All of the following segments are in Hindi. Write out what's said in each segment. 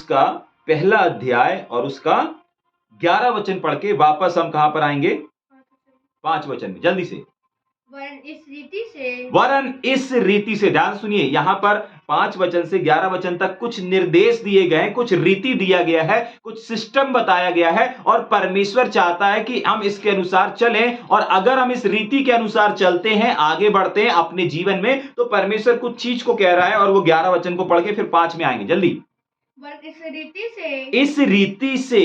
उसका पहला अध्याय और उसका 11 वचन पढ़ के वापस हम कहां पर आएंगे? 5 वचन में, जल्दी से। वरन इस रीति से, ध्यान सुनिए, यहां पर 5 वचन से 11 वचन तक कुछ निर्देश दिए गए हैं, कुछ रीति दिया गया है, कुछ सिस्टम बताया गया है और परमेश्वर चाहता है कि हम इसके अनुसार चलें। और अगर हम इस रीति के अनुसार चलते हैं, आगे बढ़ते हैं अपने जीवन में, तो परमेश्वर कुछ चीज को कह रहा है। और वो 11 वचन को पढ़ के फिर 5 में आएंगे, जल्दी। इस रीति से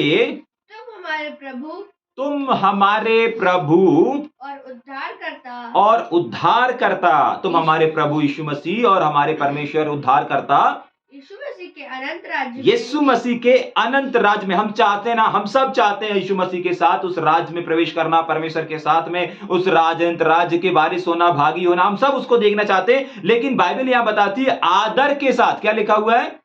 तुम हमारे प्रभु और उद्धारकर्ता, तुम हमारे प्रभु यीशु मसीह और हमारे परमेश्वर उद्धारकर्ता यीशु मसीह के अनंत राज्य में। हम चाहते हैं ना, हम सब चाहते हैं यीशु मसीह के साथ उस राज्य में प्रवेश करना, परमेश्वर के साथ में उस अनंत राज्य के वारिस होना, भागी होना, हम सब उसको देखना चाहते हैं। लेकिन बाइबल यहां बताती है आदर के साथ। क्या लिखा हुआ है?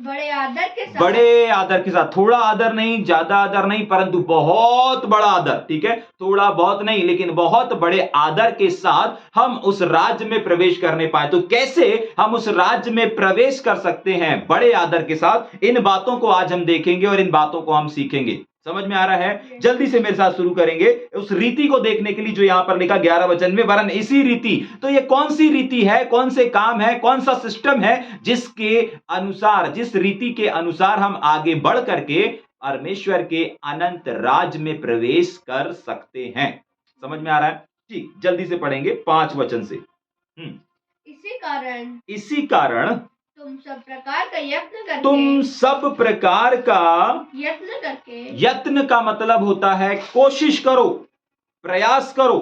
बड़े आदर के साथ। थोड़ा आदर नहीं, ज्यादा आदर नहीं, परंतु बहुत बड़ा आदर। ठीक है, थोड़ा बहुत नहीं, लेकिन बहुत बड़े आदर के साथ हम उस राज्य में प्रवेश करने पाए। तो कैसे हम उस राज्य में प्रवेश कर सकते हैं बड़े आदर के साथ, इन बातों को आज हम देखेंगे और इन बातों को हम सीखेंगे। समझ में आ रहा है? जल्दी से मेरे साथ शुरू करेंगे उस रीति को देखने के लिए जो यहां पर लिखा 11 वचन में, वरन इसी रीति। तो ये कौन सी रीति है, कौन से काम है, कौन सा सिस्टम है जिसके अनुसार, जिस रीति के अनुसार हम आगे बढ़ करके परमेश्वर के अनंत राज में प्रवेश कर सकते हैं? समझ में आ रहा है? ठीक, जल्दी से पढ़ेंगे 5 वचन से। इसी कारण तुम सब प्रकार का यत्न का मतलब होता है कोशिश करो, प्रयास करो।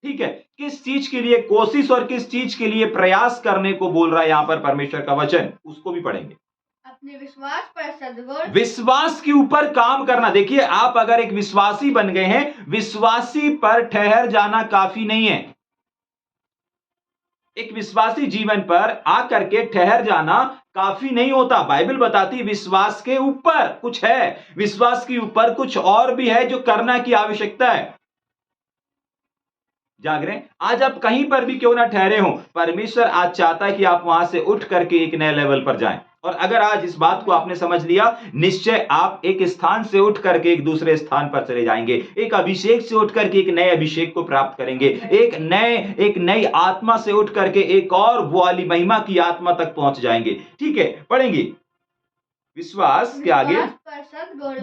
ठीक है, किस चीज के लिए कोशिश और किस चीज के लिए प्रयास करने को बोल रहा है यहां पर परमेश्वर का वचन, उसको भी पढ़ेंगे। अपने विश्वास पर सद्गुण, विश्वास के ऊपर काम करना। देखिए, आप अगर एक विश्वासी बन गए हैं, विश्वासी पर ठहर जाना काफी नहीं है। एक विश्वासी जीवन पर आकर के ठहर जाना काफी नहीं होता। बाइबल बताती है विश्वास के ऊपर कुछ है, विश्वास के ऊपर कुछ और भी है जो करना की आवश्यकता है। जाग रहे हैं? आज आप कहीं पर भी क्यों ना ठहरे हो, परमेश्वर आज चाहता है कि आप वहां से उठ करके एक नए लेवल पर जाएं। और अगर आज इस बात को आपने समझ लिया, निश्चय आप एक स्थान से उठ करके एक दूसरे स्थान पर चले जाएंगे, एक अभिषेक से उठ करके एक नए अभिषेक को प्राप्त करेंगे, एक नई आत्मा से उठ करके एक और वो वाली महिमा की आत्मा तक पहुंच जाएंगे। ठीक है, पढ़ेंगे। विश्वास के आगे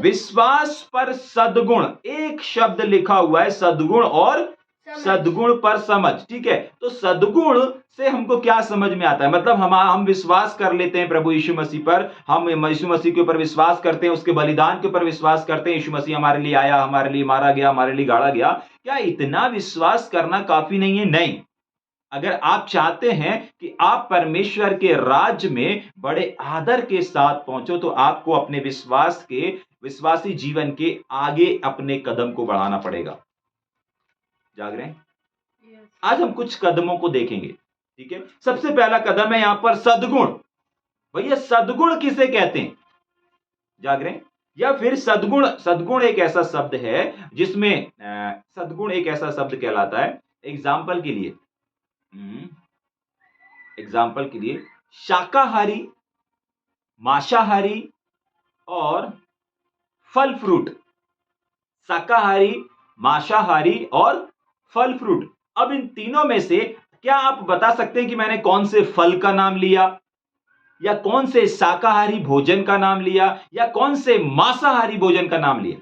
विश्वास पर सद्गुण, एक शब्द लिखा हुआ है, सद्गुण और सद्गुण पर समझ। ठीक है, तो सद्गुण से हमको क्या समझ में आता है? मतलब हम विश्वास कर लेते हैं प्रभु यीशु मसीह पर, हम यीशु मसीह के ऊपर विश्वास करते हैं, उसके बलिदान के ऊपर विश्वास करते हैं, यीशु मसीह हमारे लिए आया, हमारे लिए मारा गया, हमारे लिए गाड़ा गया। क्या इतना विश्वास करना काफी नहीं है? नहीं। अगर आप चाहते हैं कि आप परमेश्वर के राज्य में बड़े आदर के साथ पहुंचो, तो आपको अपने विश्वासी जीवन के आगे अपने कदम को बढ़ाना पड़ेगा। जाग रहे हैं? आज हम कुछ कदमों को देखेंगे। ठीक है, सबसे पहला कदम है यहां पर सद्गुण। भैया, सद्गुण किसे कहते हैं? जाग रहे हैं? या फिर सद्गुण एक ऐसा शब्द है जिसमें सद्गुण एक ऐसा शब्द कहलाता है, एग्जाम्पल के लिए शाकाहारी, मांसाहारी और फल फ्रूट। शाकाहारी, मांसाहारी और फल फ्रूट। अब इन तीनों में से क्या आप बता सकते हैं कि मैंने कौन से फल का नाम लिया, या कौन से शाकाहारी भोजन का नाम लिया, या कौन से मांसाहारी भोजन का नाम लिया?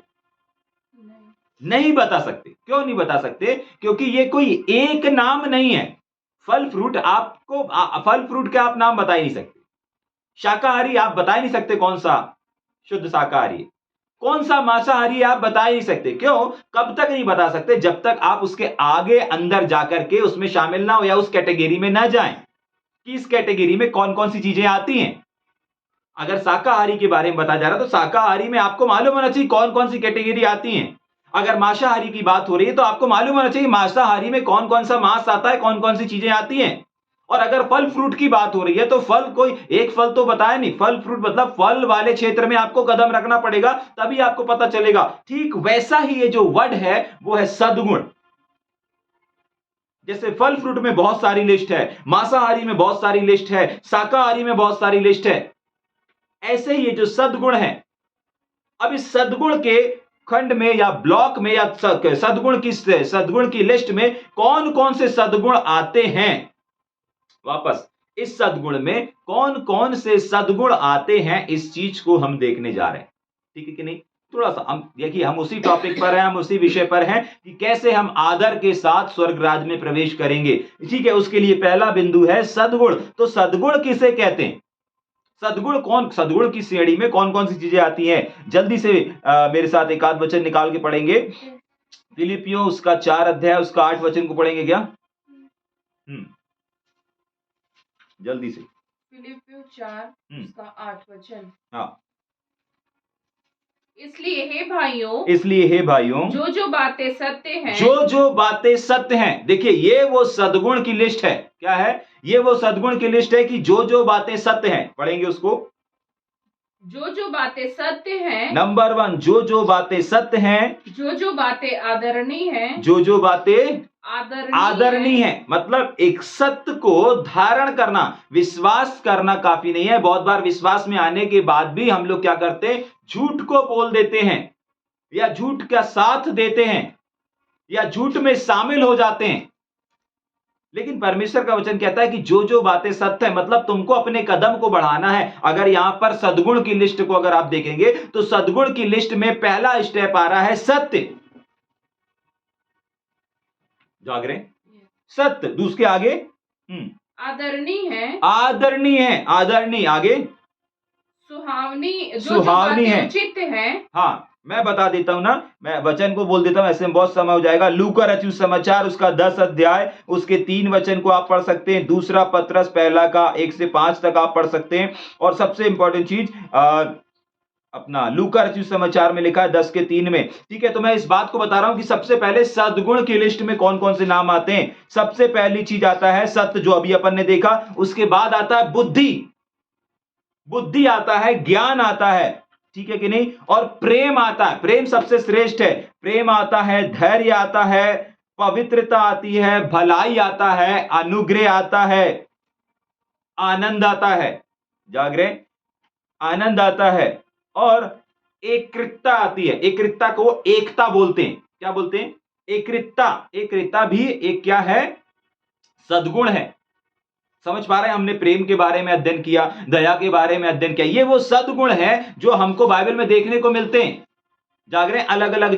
नहीं बता सकते। क्यों नहीं बता सकते? क्योंकि ये कोई एक नाम नहीं है। फल फ्रूट का आप नाम बता ही नहीं सकते। शाकाहारी आप बता ही नहीं सकते कौन सा शुद्ध शाकाहारी, कौन सा मांसाहारी आप बता ही नहीं सकते। क्यों? कब तक नहीं बता सकते? जब तक आप उसके आगे अंदर जाकर के उसमें शामिल ना हो, या उस कैटेगरी में ना जाएं कि इस कैटेगरी में कौन कौन सी चीजें आती हैं। अगर शाकाहारी के बारे में बताया जा रहा है, तो शाकाहारी में आपको मालूम होना चाहिए कौन कौन सी कैटेगरी आती हैं। अगर मांसाहारी की बात हो रही है, तो आपको मालूम होना चाहिए मांसाहारी में कौन कौन सा मांस आता है, कौन कौन सी चीजें आती हैं। और अगर फल फ्रूट की बात हो रही है, तो फल कोई एक फल तो बताया नहीं, फल फ्रूट मतलब फल वाले क्षेत्र में आपको कदम रखना पड़ेगा, तभी आपको पता चलेगा। ठीक वैसा ही ये जो वर्ड है वो है सद्गुण। जैसे फल फ्रूट में बहुत सारी लिस्ट है, मांसाहारी में बहुत सारी लिस्ट है, शाकाहारी में बहुत सारी लिस्ट है, ऐसे ही ये जो सद्गुण है, अब इस सद्गुण के खंड में या ब्लॉक में या सद्गुण की लिस्ट में कौन कौन से सद्गुण आते हैं, वापस इस सद्गुण में कौन कौन से सद्गुण आते हैं, इस चीज को हम देखने जा रहे हैं। ठीक है कि नहीं? थोड़ा सा हम देखिए, हम उसी टॉपिक पर हैं, हम उसी विषय पर हैं कि कैसे हम आदर के साथ स्वर्ग राज्य में प्रवेश करेंगे। ठीक है, उसके लिए पहला बिंदु है सद्गुण। तो सद्गुण किसे कहते हैं? सद्गुण की श्रेणी में कौन कौन सी चीजें आती हैं, जल्दी से मेरे साथ एक आध वचन निकाल के पढ़ेंगे। फिलिपियों उसका 4 अध्याय उसका 8 वचन को पढ़ेंगे क्या? जल्दी से। फिलिपियों 4 उसका 8 वचन। हाँ, इसलिए हे भाइयों, जो बातें सत्य हैं, देखिए ये वो सद्गुण की लिस्ट है। क्या है? ये वो सद्गुण की लिस्ट है कि जो बातें सत्य हैं, पढ़ेंगे उसको। जो बातें सत्य हैं, नंबर 1, जो बातें सत्य हैं, जो बातें आदरणीय हैं, जो बातें आदरणीय है, मतलब एक सत्य को धारण करना, विश्वास करना काफी नहीं है। बहुत बार विश्वास में आने के बाद भी हम लोग क्या करते हैं, झूठ को बोल देते हैं या झूठ का साथ देते हैं या झूठ में शामिल हो जाते हैं। लेकिन परमेश्वर का वचन कहता है कि जो बातें सत्य है, मतलब तुमको अपने कदम को बढ़ाना है। अगर यहां पर सद्गुण की लिस्ट को अगर आप देखेंगे तो सद्गुण की लिस्ट में पहला स्टेप आ रहा है सत्य। जाग रहे? सत्य। दूसरे आगे आदरणीय है, आगे सुहावनी है, उचित है। हाँ, मैं बता देता हूं ना, मैं वचन को बोल देता हूं, ऐसे में बहुत समय हो जाएगा। लूका रचित समाचार उसका 10 अध्याय उसके 3 वचन को आप पढ़ सकते हैं। दूसरा पत्रस पहला का 1 से 5 तक आप पढ़ सकते हैं। और सबसे इंपॉर्टेंट चीज अपना लूका रचित समाचार में लिखा है 10 के 3 में। ठीक है, तो मैं इस बात को बता रहा हूं कि सबसे पहले सद्गुण की लिस्ट में कौन कौन से नाम आते हैं। सबसे पहली चीज आता है सत्य, जो अभी अपन ने देखा। उसके बाद आता है बुद्धि आता है, ज्ञान आता है, ठीक है कि नहीं, और प्रेम आता है। प्रेम सबसे श्रेष्ठ है। प्रेम आता है, धैर्य आता है, पवित्रता आती है, भलाई आता है, अनुग्रह आता है, आनंद आता है। जागरे? आनंद आता है और एकता आती है। एकता को एकता बोलते हैं। क्या बोलते हैं? एकता भी एक क्या है? सद्गुण है। समझ पा रहे हैं? हमने प्रेम के बारे में अध्ययन किया, दया के बारे में अध्ययन किया। ये वो सद्गुण है जो हमको बाइबल में देखने को मिलते हैं। जाग रहे हैं? अलग अलग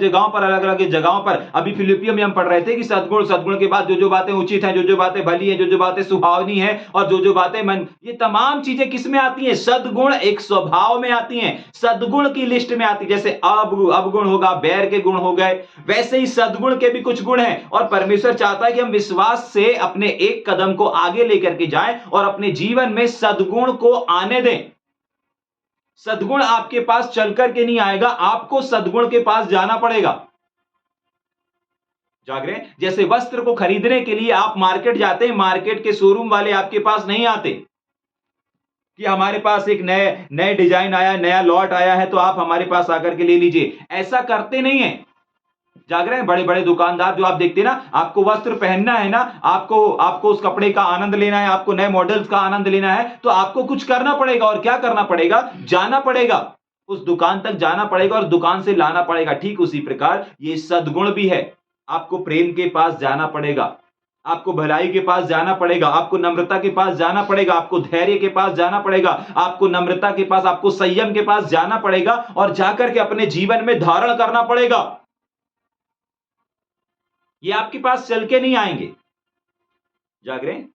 जगहों पर अभी फिलिपियों में हम पढ़ रहे थे कि सद्गुण के बाद जो बातें उचित हैं, जो बातें भली हैं, जो बातें सुहावनी हैं, और जो बातें मन, ये तमाम चीजें किस में आती हैं? सद्गुण एक स्वभाव में आती हैं, सद्गुण की लिस्ट में आती है। जैसे अवगुण होगा, बैर के गुण हो गए, वैसे ही सद्गुण के भी कुछ गुण हैं। और परमेश्वर चाहता है कि हम विश्वास से अपने एक कदम को आगे लेकर के जाएं और अपने जीवन में सद्गुण को आने दें। सद्गुण आपके पास चल करके नहीं आएगा, आपको सद्गुण के पास जाना पड़ेगा। जाग रहे हैं? जैसे वस्त्र को खरीदने के लिए आप मार्केट जाते हैं, मार्केट के शोरूम वाले आपके पास नहीं आते कि हमारे पास एक नए डिजाइन आया, नया लॉट आया है तो आप हमारे पास आकर के ले लीजिए। ऐसा करते नहीं है। जाग रहे हैं? बड़े बड़े दुकानदार जो आप देखते हैं ना, आपको वस्त्र पहनना है ना, आपको उस कपड़े का आनंद लेना है, आपको नए मॉडल्स का आनंद लेना है, तो आपको कुछ करना पड़ेगा। और क्या करना पड़ेगा? जाना पड़ेगा, उस दुकान तक जाना पड़ेगा और दुकान से लाना पड़ेगा। ठीक उसी प्रकार ये सद्गुण भी है। आपको प्रेम के पास जाना पड़ेगा, आपको भलाई के पास जाना पड़ेगा, आपको नम्रता के पास जाना पड़ेगा, आपको धैर्य के पास जाना पड़ेगा, आपको नम्रता के पास, आपको संयम के पास जाना पड़ेगा और जाकर के अपने जीवन में धारण करना पड़ेगा। ये आपके पास चल के नहीं आएंगे। जाग रहे हैं?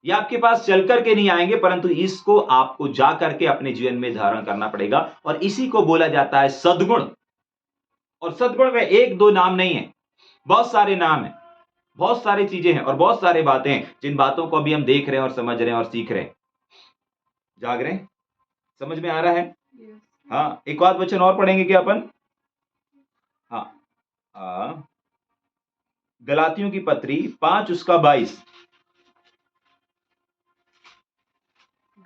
ये आपके पास चल करके नहीं आएंगे, परंतु इसको आपको जा करके अपने जीवन में धारण करना पड़ेगा। और इसी को बोला जाता है सद्गुण। और सद्गुण में एक दो नाम नहीं है, बहुत सारे नाम हैं, बहुत सारी चीजें हैं और बहुत सारी बातें हैं, जिन बातों को अभी हम देख रहे हैं और समझ रहे हैं और सीख रहे हैं। जाग रहे हैं? समझ में आ रहा है? हाँ, एक आध वचन और पढ़ेंगे क्या अपन? हाँ, गलातियों की पत्री 5 उसका 22।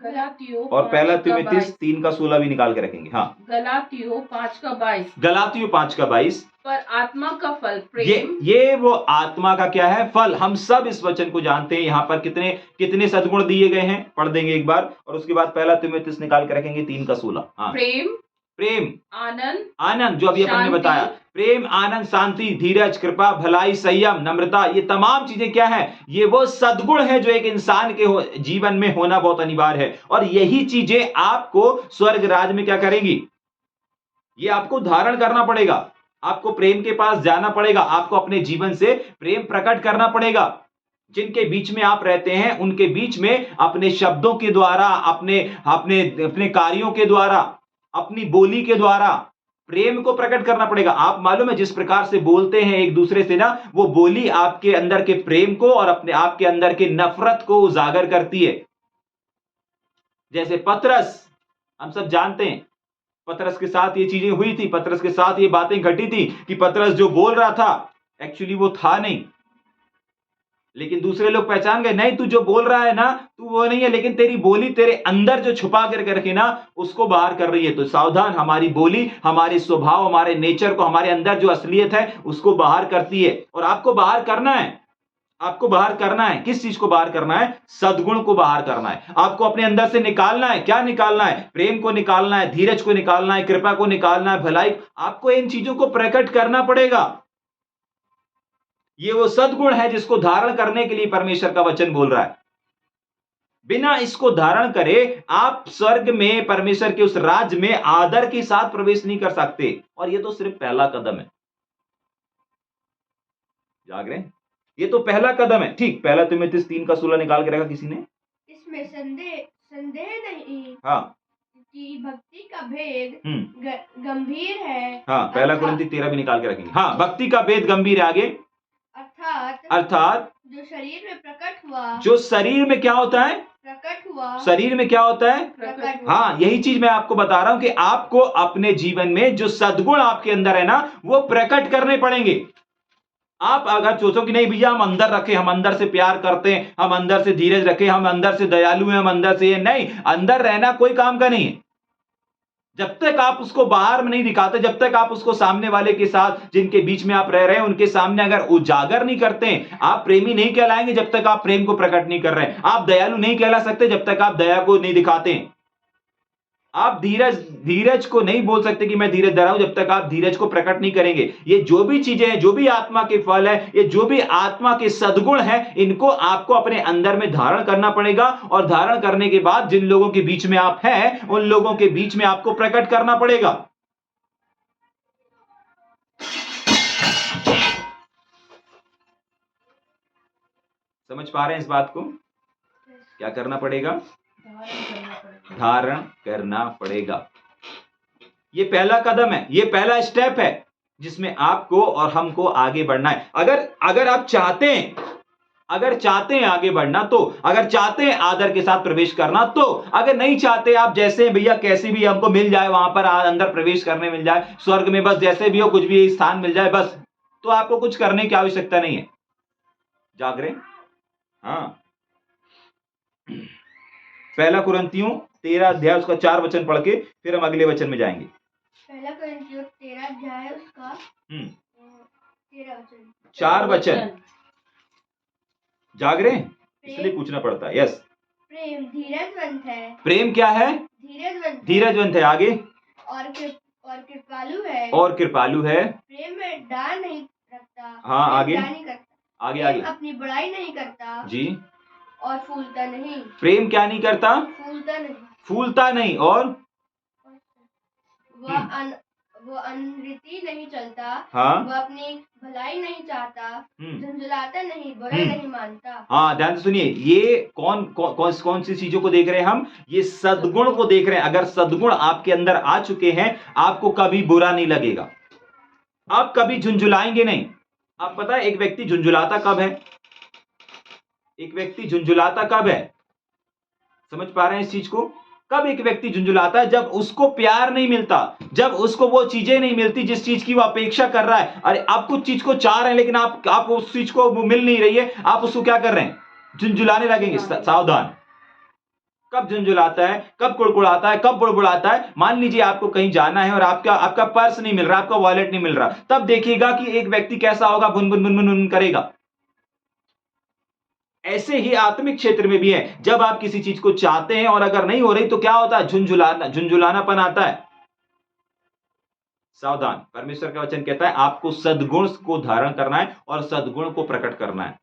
गलातियों और पहला 5 का तीमुथियुस 22। 3:16 भी निकाल के रखेंगे। हाँ, गलातियों 5 का 22। गलातियों 5:22। पर आत्मा का फल ये प्रेम, ये वो आत्मा का क्या है? फल। हम सब इस वचन को जानते हैं। यहाँ पर कितने कितने सद्गुण दिए गए हैं, पढ़ देंगे एक बार, और उसके बाद पहला तीमुथियुस निकाल के रखेंगे 3:16। हाँ, प्रेम, प्रेम, आनंद, आनंद, जो अभी अपन ने शांति, बताया, प्रेम, आनंद, शांति, धीरज, कृपा, भलाई, संयम, नम्रता, ये तमाम चीजें क्या है? ये वो सद्गुण है जो एक इंसान के जीवन में होना बहुत अनिवार्य है, और यही चीजें आपको स्वर्ग राज में क्या करेंगी? ये आपको धारण करना पड़ेगा। आपको प्रेम के पास जाना पड़ेगा, आपको अपने जीवन से प्रेम प्रकट करना पड़ेगा। जिनके बीच में आप रहते हैं उनके बीच में अपने शब्दों के द्वारा, अपने अपने अपने कार्यों के द्वारा, अपनी बोली के द्वारा प्रेम को प्रकट करना पड़ेगा। आप मालूम है, जिस प्रकार से बोलते हैं एक दूसरे से ना, वो बोली आपके अंदर के प्रेम को और अपने आपके अंदर के नफरत को उजागर करती है। जैसे पतरस, हम सब जानते हैं, पतरस के साथ ये चीजें हुई थी, पतरस के साथ ये बातें घटी थी कि पतरस जो बोल रहा था एक्चुअली वो था नहीं, लेकिन दूसरे लोग पहचान गए, नहीं तू जो बोल रहा है ना, तू वो नहीं है, लेकिन तेरी बोली तेरे अंदर जो छुपा करके रखे ना, उसको बाहर कर रही है। तो सावधान, हमारी बोली हमारे स्वभाव, हमारे नेचर को, हमारे अंदर जो असलियत है उसको बाहर करती है। और आपको बाहर करना है, आपको बाहर करना है। किस चीज को बाहर करना है? सद्गुण को बाहर करना है। आपको अपने अंदर से निकालना है। क्या निकालना है? प्रेम को निकालना है, धीरज को निकालना है, कृपा को निकालना है, भलाई। आपको इन चीजों को प्रकट करना पड़ेगा। ये वो सद्गुण है जिसको धारण करने के लिए परमेश्वर का वचन बोल रहा है। बिना इसको धारण करे आप स्वर्ग में, परमेश्वर के उस राज्य में आदर के साथ प्रवेश नहीं कर सकते। और ये तो सिर्फ पहला कदम है। जाग रहे हैं? ये तो पहला कदम है। ठीक, पहला तीमुथियुस 3:16 निकाल के रखा किसी ने? इसमें संदेह नहीं, हाँ, कि भक्ति का भेद गंभीर है। हाँ, पहला कुरिन्थी 13 भी निकाल के रखेंगे। हाँ, भक्ति का भेद गंभीर है। आगे, अर्थात जो शरीर में प्रकट हुआ, जो शरीर में क्या होता है? प्रकट हुआ। शरीर में क्या होता है? प्रकट हुआ। हाँ, यही चीज मैं आपको बता रहा हूं कि आपको अपने जीवन में जो सद्गुण आपके अंदर है ना, वो प्रकट करने पड़ेंगे। आप अगर सोचो कि नहीं भैया हम अंदर रखें, हम अंदर से प्यार करते हैं, हम अंदर से धीरज रखें, हम अंदर से दयालु हैं, हम अंदर से ये नहीं, अंदर रहना कोई काम का नहीं है। जब तक आप उसको बाहर में नहीं दिखाते, जब तक आप उसको सामने वाले के साथ, जिनके बीच में आप रह रहे हैं, उनके सामने अगर उजागर नहीं करते हैं, आप प्रेमी नहीं कहलाएंगे जब तक आप प्रेम को प्रकट नहीं कर रहे हैं। आप दयालु नहीं कहला सकते जब तक आप दया को नहीं दिखाते हैं। आप धीरज को नहीं बोल सकते कि मैं धीरज धरा हूं जब तक आप धीरज को प्रकट नहीं करेंगे। ये जो भी चीजें हैं, जो भी आत्मा के फल है, ये जो भी आत्मा के सद्गुण है, इनको आपको अपने अंदर में धारण करना पड़ेगा। और धारण करने के बाद जिन लोगों के बीच में आप हैं, उन लोगों के बीच में आपको प्रकट करना पड़ेगा। समझ पा रहे हैं इस बात को? क्या करना पड़ेगा? धारण करना पड़ेगा। ये पहला कदम है, ये पहला स्टेप है जिसमें आपको और हमको आगे बढ़ना है। अगर आप चाहते हैं, अगर चाहते हैं आगे बढ़ना, तो अगर चाहते हैं आदर के साथ प्रवेश करना, तो अगर नहीं चाहते, आप जैसे भैया कैसे भी हमको मिल जाए, वहां पर अंदर प्रवेश करने मिल जाए, स्वर्ग में बस जैसे भी हो, कुछ भी स्थान मिल जाए बस, तो आपको कुछ करने की आवश्यकता नहीं है। जाग रहे? हाँ, पहला कुरिन्थियों 13 अध्याय उसका 4 वचन पढ़ के फिर हम अगले वचन में जाएंगे। पहला कुरिन्थियों 13 अध्याय उसका 13 वचन, 4 वचन। जाग रहे हैं? इसलिए पूछना पड़ता है। यस। प्रेम धीरजवंत है। प्रेम क्या है? धीरजवंत है। आगे, और कृपालु है। और कृपालु है। प्रेम में डाह नहीं रखता। हाँ, आगे नहीं करता। आगे आगे अपनी बड़ाई नहीं करता जी। और फूलता नहीं। प्रेम क्या नहीं करता? फूलता नहीं। और वह अनरीति नहीं चलता। हाँ, वह अपनी भलाई नहीं चाहता, झुंझलाता नहीं, बुरा नहीं मानता। हाँ, ध्यान से सुनिए। ये कौन सी चीजों को देख रहे हैं हम? ये सद्गुण को देख रहे हैं। अगर सद्गुण आपके अंदर आ चुके हैं, आपको कभी बुरा नहीं लगेगा, आप कभी झुंझुलाएंगे नहीं। आप पता है एक व्यक्ति झुंझुलाता कब है? एक व्यक्ति झुंझुलाता कब है? समझ पा रहे हैं इस चीज को? कब एक व्यक्ति झुंझुलाता है? जब उसको प्यार नहीं मिलता, जब उसको वो चीजें नहीं मिलती जिस चीज की वो अपेक्षा कर रहा है। अरे आप कुछ चीज को चाह रहे हैं, लेकिन आप उस चीज को मिल नहीं रही है, आप उसको क्या कर रहे हैं? झुंझुलाने लगेंगे। सावधान, कब झुंझुलाता है, कब कुड़कुड़ाता है, कब बुड़बुड़ाता है। मान लीजिए आपको कहीं जाना है और आपका आपका पर्स नहीं मिल रहा, आपका वॉलेट नहीं मिल रहा, तब देखिएगा कि एक व्यक्ति कैसा होगा, बुन बुन बुन बुन बुन करेगा। ऐसे ही आत्मिक क्षेत्र में भी है, जब आप किसी चीज को चाहते हैं और अगर नहीं हो रही तो क्या होता है, झुंझुलानापन आता है। सावधान, परमेश्वर का वचन कहता है आपको सद्गुण को धारण करना है और सद्गुण को प्रकट करना है।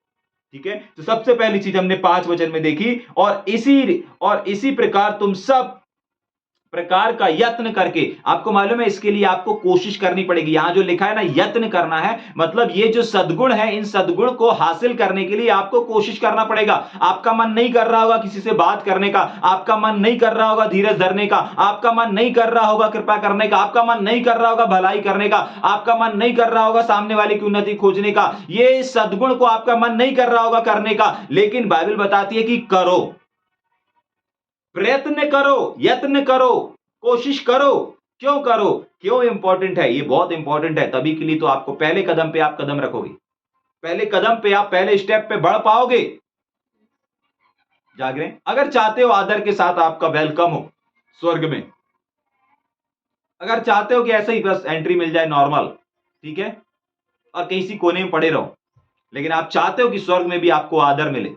ठीक है, तो सबसे पहली चीज हमने 5 वचन में देखी, और इसी प्रकार तुम सब प्रकार का यत्न करके, आपको मालूम है इसके लिए आपको कोशिश करनी पड़ेगी। यहां जो लिखा है ना, यत्न करना है, मतलब ये जो सद्गुण है, इन सद्गुण को हासिल करने के लिए आपको कोशिश करना पड़ेगा। आपका मन नहीं कर रहा होगा किसी से बात करने का, आपका मन नहीं कर रहा होगा धीरज धरने का, आपका मन नहीं कर रहा होगा कृपा करने का, आपका मन नहीं कर रहा होगा भलाई करने का, आपका मन नहीं कर रहा होगा सामने वाले की उन्नति खोजने का। ये सद्गुण को आपका मन नहीं कर रहा होगा करने का, लेकिन बाइबल बताती है कि करो, प्रयत्न करो, यत्न करो, कोशिश करो। क्यों करो, क्यों इंपॉर्टेंट है, ये बहुत इंपॉर्टेंट है। तभी के लिए तो आपको पहले कदम पे आप कदम रखोगे, पहले कदम पे आप पहले स्टेप पे बढ़ पाओगे। जाग रहे हैं? अगर चाहते हो आदर के साथ आपका वेलकम हो स्वर्ग में, अगर चाहते हो कि ऐसे ही बस एंट्री मिल जाए नॉर्मल, ठीक है, और किसी कोने में पड़े रहो, लेकिन आप चाहते हो कि स्वर्ग में भी आपको आदर मिले,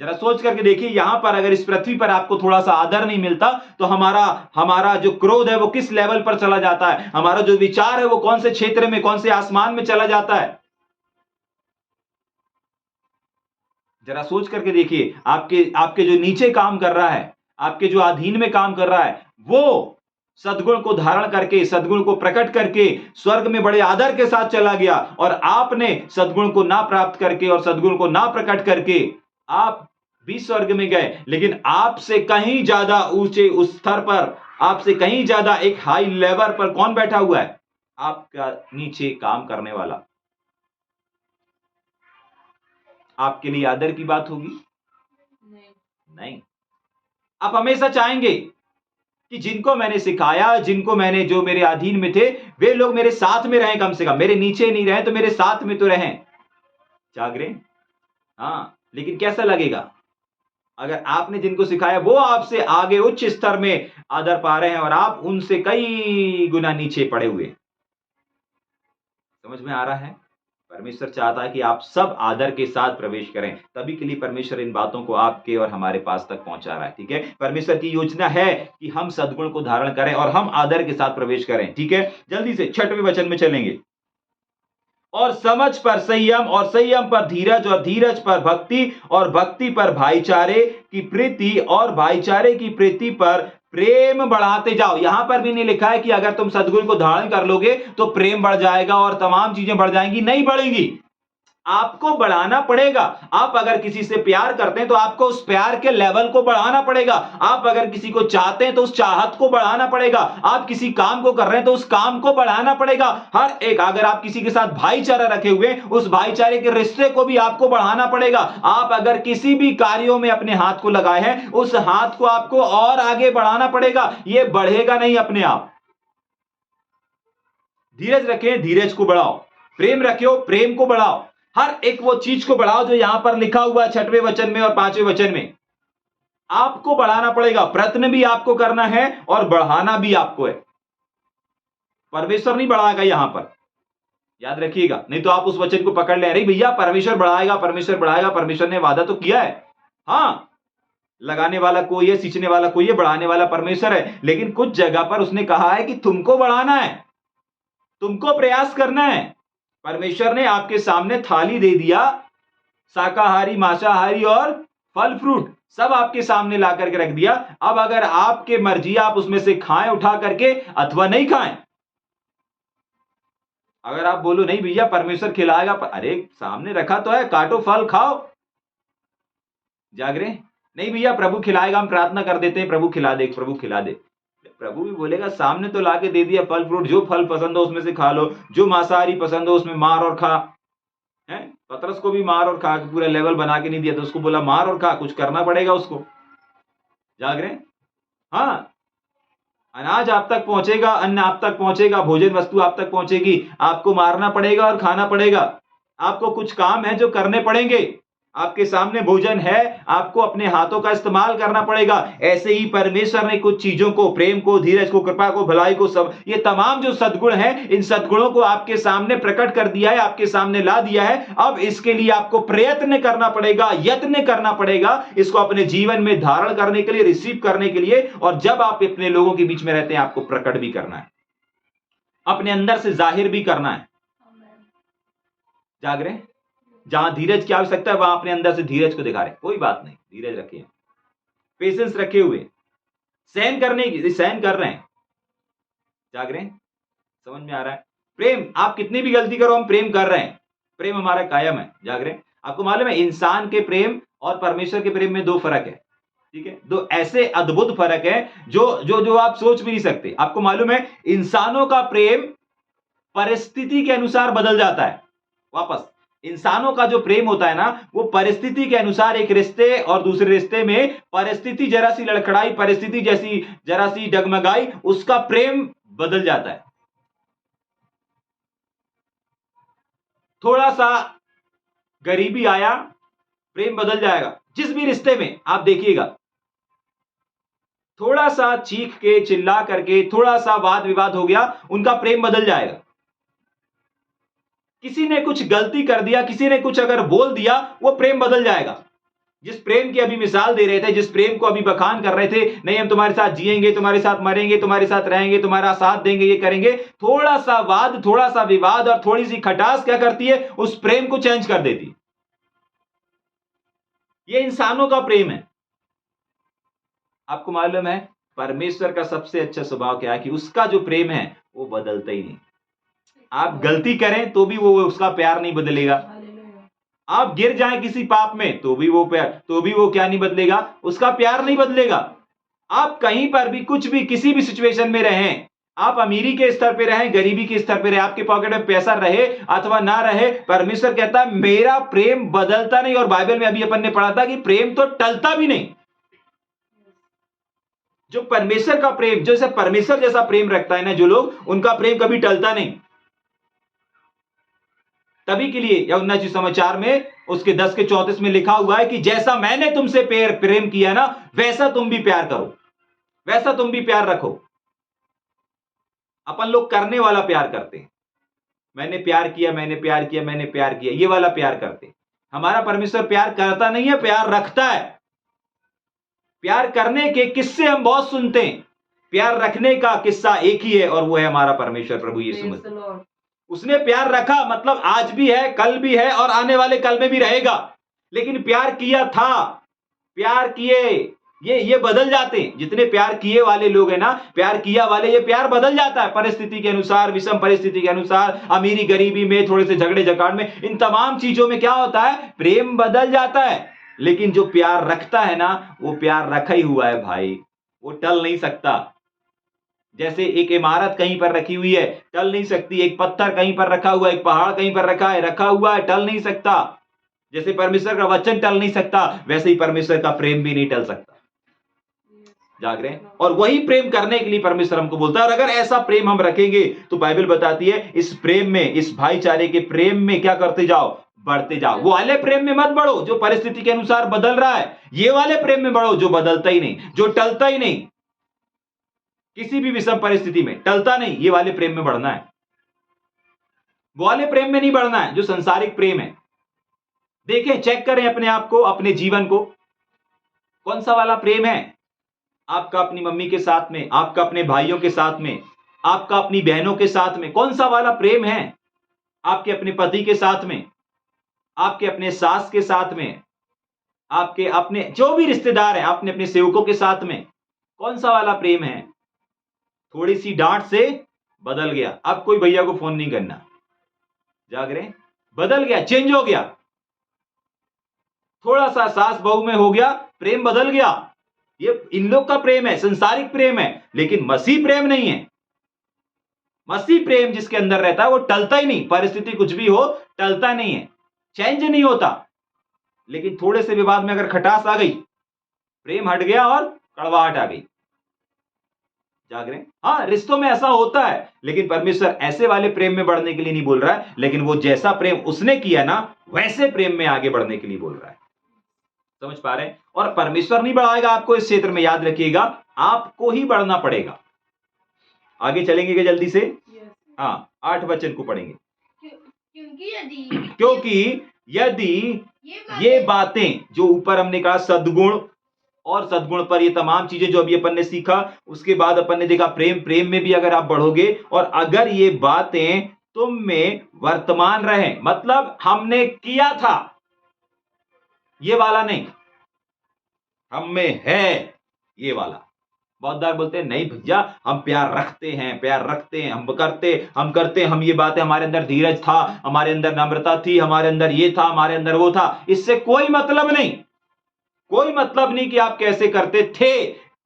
जरा सोच करके देखिए, यहां पर अगर इस पृथ्वी पर आपको थोड़ा सा आदर नहीं मिलता तो हमारा जो क्रोध है वो किस लेवल पर चला जाता है, हमारा जो विचार है वो कौन से क्षेत्र में, कौन से आसमान में चला जाता है। जरा सोच करके देखिए, आपके जो नीचे काम कर रहा है, आपके जो अधीन में काम कर रहा है, वो सद्गुण को धारण करके, सद्गुण को प्रकट करके स्वर्ग में बड़े आदर के साथ चला गया, और आपने सद्गुण को ना प्राप्त करके और सद्गुण को ना प्रकट करके आप भी स्वर्ग में गए, लेकिन आपसे कहीं ज्यादा ऊंचे उस स्तर पर, आपसे कहीं ज्यादा एक हाई लेवल पर कौन बैठा हुआ है, आपका नीचे काम करने वाला। आपके लिए आदर की बात होगी? नहीं। आप हमेशा चाहेंगे कि जिनको मैंने सिखाया, जिनको मैंने, जो मेरे अधीन में थे, वे लोग मेरे साथ में रहें, कम से कम मेरे नीचे नहीं रहें तो मेरे साथ में तो रहें। जाग रहे? हाँ, लेकिन कैसा लगेगा अगर आपने जिनको सिखाया वो आपसे आगे उच्च स्तर में आदर पा रहे हैं और आप उनसे कई गुना नीचे पड़े हुए। समझ में आ रहा है? परमेश्वर चाहता है कि आप सब आदर के साथ प्रवेश करें, तभी के लिए परमेश्वर इन बातों को आपके और हमारे पास तक पहुंचा रहा है। ठीक है, परमेश्वर की योजना है कि हम सद्गुण को धारण करें और हम आदर के साथ प्रवेश करें। ठीक है, जल्दी से 6वें वचन में चलेंगे। और समझ पर संयम, और संयम पर धीरज, और धीरज पर भक्ति, और भक्ति पर भाईचारे की प्रीति, और भाईचारे की प्रीति पर प्रेम बढ़ाते जाओ। यहां पर भी नहीं लिखा है कि अगर तुम सद्गुण को धारण कर लोगे तो प्रेम बढ़ जाएगा और तमाम चीजें बढ़ जाएंगी, नहीं बढ़ेंगी। आपको बढ़ाना पड़ेगा। आप अगर किसी से प्यार करते हैं तो आपको उस प्यार के लेवल को बढ़ाना पड़ेगा। आप अगर किसी को चाहते हैं तो उस चाहत को बढ़ाना पड़ेगा। आप किसी काम को कर रहे हैं तो उस काम को बढ़ाना पड़ेगा। हर एक, अगर आप किसी के साथ भाईचारा रखे हुए, उस भाईचारे के रिश्ते को भी आपको बढ़ाना पड़ेगा। आप अगर किसी भी कार्यों में अपने हाथ को लगाए हैं, उस हाथ को आपको और आगे बढ़ाना पड़ेगा। यह बढ़ेगा नहीं अपने आप। धीरज रखें, धीरज को बढ़ाओ। प्रेम रखो, प्रेम को बढ़ाओ। हर एक वो चीज को बढ़ाओ जो यहां पर लिखा हुआ है 6वें वचन में और 5वें वचन में। आपको बढ़ाना पड़ेगा, प्रयत्न भी आपको करना है और बढ़ाना भी आपको है। परमेश्वर नहीं बढ़ाएगा यहां पर, याद रखिएगा, नहीं तो आप उस वचन को पकड़ ले, अरे भैया परमेश्वर बढ़ाएगा, परमेश्वर बढ़ाएगा, परमेश्वर ने वादा तो किया है। हाँ, लगाने वाला कोई है, सींचने वाला कोई है, बढ़ाने वाला परमेश्वर है, लेकिन कुछ जगह पर उसने कहा है कि तुमको बढ़ाना है, तुमको प्रयास करना है। परमेश्वर ने आपके सामने थाली दे दिया, शाकाहारी, मांसाहारी और फल फ्रूट सब आपके सामने ला करके रख दिया। अब अगर आपके मर्जी, आप उसमें से खाएं उठा करके अथवा नहीं खाएं। अगर आप बोलो नहीं भैया परमेश्वर खिलाएगा, अरे सामने रखा तो है, काटो फल खाओ। जाग रहे? नहीं भैया प्रभु खिलाएगा, हम प्रार्थना कर देते हैं प्रभु खिला दे, प्रभु खिला दे। प्रभु भी बोलेगा सामने तो लाके दे दिया फल फ्रूट, जो फल पसंद हो उसमें से खा लो, जो मांसाहारी पसंद हो उसमें मार और खा। है, पतरस को भी मार और खा के पूरा लेवल बना के नहीं दिया, तो उसको बोला मार और खा, कुछ करना पड़ेगा उसको। जाग रहे? हाँ, अनाज आप तक पहुंचेगा, अन्न आप तक पहुंचेगा, भोजन वस्तु आप तक पहुंचेगी, आपको मारना पड़ेगा और खाना पड़ेगा। आपको कुछ काम है जो करने पड़ेंगे। आपके सामने भोजन है, आपको अपने हाथों का इस्तेमाल करना पड़ेगा। ऐसे ही परमेश्वर ने कुछ चीजों को, प्रेम को, धीरज को, कृपा को, भलाई को, सब ये तमाम जो सद्गुण हैं, इन सद्गुणों को आपके सामने प्रकट कर दिया है, आपके सामने ला दिया है। अब इसके लिए आपको प्रयत्न करना पड़ेगा, यत्न करना पड़ेगा इसको अपने जीवन में धारण करने के लिए, रिसीव करने के लिए। और जब आप अपने लोगों के बीच में रहते हैं, आपको प्रकट भी करना है, अपने अंदर से जाहिर भी करना है। जाग रहे हैं? जहां धीरज की आवश्यकता है, वहां अपने अंदर से धीरज को दिखा रहे। कोई बात नहीं, धीरज रखिए, पेशेंस रखे हुए, सहन करने की, सहन कर रहे हैं। जाग रहे हैं? समझ में आ रहा है? प्रेम, आप कितनी भी गलती करो, हम प्रेम कर रहे हैं, प्रेम हमारा कायम है। जाग रहे हैं? आपको मालूम है इंसान के प्रेम और परमेश्वर के प्रेम में दो फर्क है। ठीक है, दो ऐसे अद्भुत फर्क है जो जो जो आप सोच भी नहीं सकते। आपको मालूम है इंसानों का प्रेम परिस्थिति के अनुसार बदल जाता है। वापस, इंसानों का जो प्रेम होता है ना, वो परिस्थिति के अनुसार, एक रिश्ते और दूसरे रिश्ते में परिस्थिति जरा सी लड़खड़ाई, परिस्थिति जैसी जरा सी डगमगाई, उसका प्रेम बदल जाता है। थोड़ा सा गरीबी आया, प्रेम बदल जाएगा। जिस भी रिश्ते में आप देखिएगा, थोड़ा सा चीख के, चिल्ला करके, थोड़ा सा वाद विवाद हो गया, उनका प्रेम बदल जाएगा। किसी ने कुछ गलती कर दिया, किसी ने कुछ अगर बोल दिया, वो प्रेम बदल जाएगा। जिस प्रेम की अभी मिसाल दे रहे थे, जिस प्रेम को अभी बखान कर रहे थे, नहीं हम तुम्हारे साथ जिएंगे, तुम्हारे साथ मरेंगे, तुम्हारे साथ रहेंगे, तुम्हारा साथ देंगे, ये करेंगे, थोड़ा सा वाद, थोड़ा सा विवाद और थोड़ी सी खटास क्या करती है, उस प्रेम को चेंज कर देती। ये इंसानों का प्रेम है। आपको मालूम है परमेश्वर का सबसे अच्छा स्वभाव क्या है कि उसका जो प्रेम है वो बदलता ही नहीं। आप गलती करें तो भी वो उसका प्यार नहीं बदलेगा। आप गिर जाएं किसी पाप में तो भी वो प्यार, तो भी वो क्या नहीं बदलेगा, उसका प्यार नहीं बदलेगा। आप कहीं पर भी, कुछ भी, किसी भी सिचुएशन में रहें, आप अमीरी के स्तर पे रहें, गरीबी के स्तर पे रहें, आपके पॉकेट में पैसा रहे अथवा ना रहे, परमेश्वर कहता है मेरा प्रेम बदलता नहीं। और बाइबल में अभी अपन ने पढ़ा था कि प्रेम तो टलता भी नहीं। जो परमेश्वर का प्रेम, जो परमेश्वर जैसा प्रेम रखता है ना जो लोग, उनका प्रेम कभी टलता नहीं। तभी के लिए यूहन्ना सुसमाचार में उसके 10:34 में लिखा हुआ है कि जैसा मैंने तुमसे प्रेम किया ना, वैसा तुम भी प्यार करो, वैसा तुम भी प्यार रखो। अपन लोग करने वाला प्यार करते हैं, मैंने प्यार किया, मैंने प्यार किया, मैंने प्यार किया, ये वाला प्यार करते। हमारा परमेश्वर प्यार करता नहीं है, प्यार रखता है। प्यार करने के किस्से हम बहुत सुनते हैं, प्यार रखने का किस्सा एक ही है, और वो है हमारा परमेश्वर प्रभु यीशु मसीह। उसने प्यार रखा, मतलब आज भी है, कल भी है और आने वाले कल में भी रहेगा। लेकिन प्यार किया था, प्यार किए, ये बदल जाते हैं। जितने प्यार किए वाले लोग हैं ना, प्यार किया वाले, ये प्यार बदल जाता है परिस्थिति के अनुसार, विषम परिस्थिति के अनुसार, अमीरी गरीबी में, थोड़े से झगड़े झकाड़ में, इन तमाम चीजों में क्या होता है, प्रेम बदल जाता है। लेकिन जो प्यार रखता है ना, वो प्यार रखा ही हुआ है भाई, वो टल नहीं सकता। जैसे एक इमारत कहीं पर रखी हुई है, टल नहीं सकती। एक पत्थर कहीं पर रखा हुआ है, एक पहाड़ कहीं पर रखा हुआ है, टल नहीं सकता। जैसे परमेश्वर का वचन टल नहीं सकता, वैसे ही परमेश्वर का प्रेम भी नहीं टल सकता। जाग रहे हैं? और वही प्रेम करने के लिए परमेश्वर हमको बोलता है। और अगर ऐसा प्रेम हम रखेंगे तो बाइबल बताती है इस प्रेम में, इस भाईचारे के प्रेम में क्या करते जाओ, बढ़ते जाओ। वो वाले प्रेम में मत बढ़ो जो परिस्थिति के अनुसार बदल रहा है, ये वाले प्रेम में बढ़ो जो बदलता ही नहीं, जो टलता ही नहीं, किसी भी विषम परिस्थिति में टलता नहीं। ये वाले प्रेम में बढ़ना है, वो वाले प्रेम में नहीं बढ़ना है जो संसारिक प्रेम है। देखें, चेक करें अपने आप को, अपने जीवन को, कौन सा वाला प्रेम है आपका अपनी मम्मी के साथ में, आपका अपने भाइयों के साथ में, आपका अपनी बहनों के साथ में, कौन सा वाला प्रेम है आपके अपने पति के साथ में, आपके अपने सास के साथ में, आपके अपने जो भी रिश्तेदार हैं, आपने अपने सेवकों के साथ में, कौन सा वाला प्रेम है। थोड़ी सी डांट से बदल गया, अब कोई भैया को फोन नहीं करना। जाग रहे? बदल गया, चेंज हो गया। थोड़ा सा सास बहू में हो गया, प्रेम बदल गया। ये इन लोग का प्रेम है, संसारिक प्रेम है, लेकिन मसीह प्रेम नहीं है। मसीह प्रेम जिसके अंदर रहता है वो टलता ही नहीं, परिस्थिति कुछ भी हो टलता नहीं है, चेंज नहीं होता। लेकिन थोड़े से विवाद में अगर खटास आ गई, प्रेम हट गया और कड़वाहट आ गई। जाग रहे हैं? हाँ, रिश्तों में ऐसा होता है, लेकिन परमेश्वर ऐसे वाले प्रेम में बढ़ने के लिए नहीं बोल रहा है, लेकिन वो जैसा प्रेम उसने किया ना, वैसे प्रेम में आगे बढ़ने के लिए बोल रहा है। समझ पा रहे हैं? और परमेश्वर नहीं बढ़ाएगा आपको इस क्षेत्र में, याद रखिएगा, आपको ही बढ़ना पड़ेगा। आगे चलेंगे क्या जल्दी से? हाँ, 8 वचन को पढ़ेंगे। क्योंकि यदि ये बातें जो ऊपर हमने कहा, सद्गुण और सद्गुण पर ये तमाम चीजें जो अभी अपन ने सीखा, उसके बाद अपन ने देखा प्रेम, प्रेम में भी अगर आप बढ़ोगे, और अगर ये बातें तुम में वर्तमान रहे, मतलब हमने किया था, ये वाला नहीं, हम में है ये वाला। बहुत बार बोलते हैं नहीं भैया हम प्यार रखते हैं, प्यार रखते हैं, हम करते, हम ये बातें, हमारे अंदर धीरज था, हमारे अंदर नम्रता थी, हमारे अंदर ये था, हमारे अंदर वो था। इससे कोई मतलब नहीं, कोई मतलब नहीं कि आप कैसे करते थे,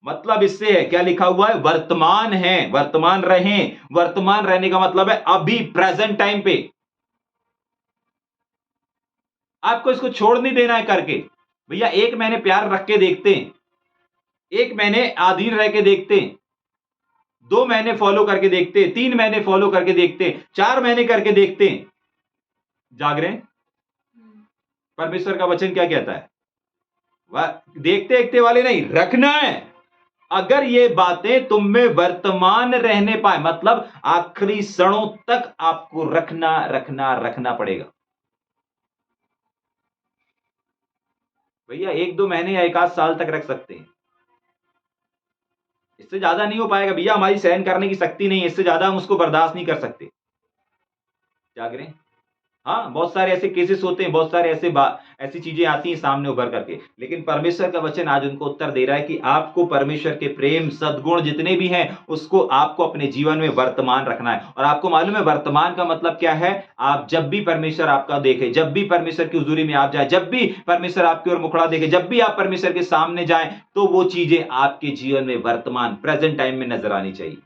मतलब इससे है क्या लिखा हुआ है, वर्तमान है, वर्तमान रहें। वर्तमान रहने का मतलब है अभी, प्रेजेंट टाइम पे। आपको इसको छोड़ नहीं देना है करके। भैया 1 महीने प्यार रख के देखते हैं, 1 महीने अधीर रह के देखते हैं, 2 महीने फॉलो करके देखते हैं, 3 महीने फॉलो करके देखते हैं, 4 महीने करके देखते हैं। जाग रहे हैं? परमेश्वर का वचन क्या कहता है? देखते देखते वाले नहीं, रखना है। अगर ये बातें तुम में वर्तमान रहने पाए, मतलब आखिरी क्षणों तक आपको रखना रखना रखना पड़ेगा। भैया 1-2 महीने या 1 आध साल तक रख सकते हैं, इससे ज्यादा नहीं हो पाएगा। भैया हमारी सहन करने की शक्ति नहीं है, इससे ज्यादा हम उसको बर्दाश्त नहीं कर सकते। जाग रहे हैं? हाँ, बहुत सारे ऐसे केसेस होते हैं, बहुत सारे ऐसी चीजें आती हैं सामने उभर करके, लेकिन परमेश्वर का वचन आज उनको उत्तर दे रहा है कि आपको परमेश्वर के प्रेम, सद्गुण जितने भी हैं, उसको आपको अपने जीवन में वर्तमान रखना है। और आपको मालूम है वर्तमान का मतलब क्या है? आप जब भी परमेश्वर आपका देखे, जब भी परमेश्वर की हुजूरी में आप जाए, जब भी परमेश्वर आपकी ओर मुखड़ा देखे, जब भी आप परमेश्वर के सामने जाए, तो वो चीजें आपके जीवन में वर्तमान, प्रेजेंट टाइम में नजर आनी चाहिए।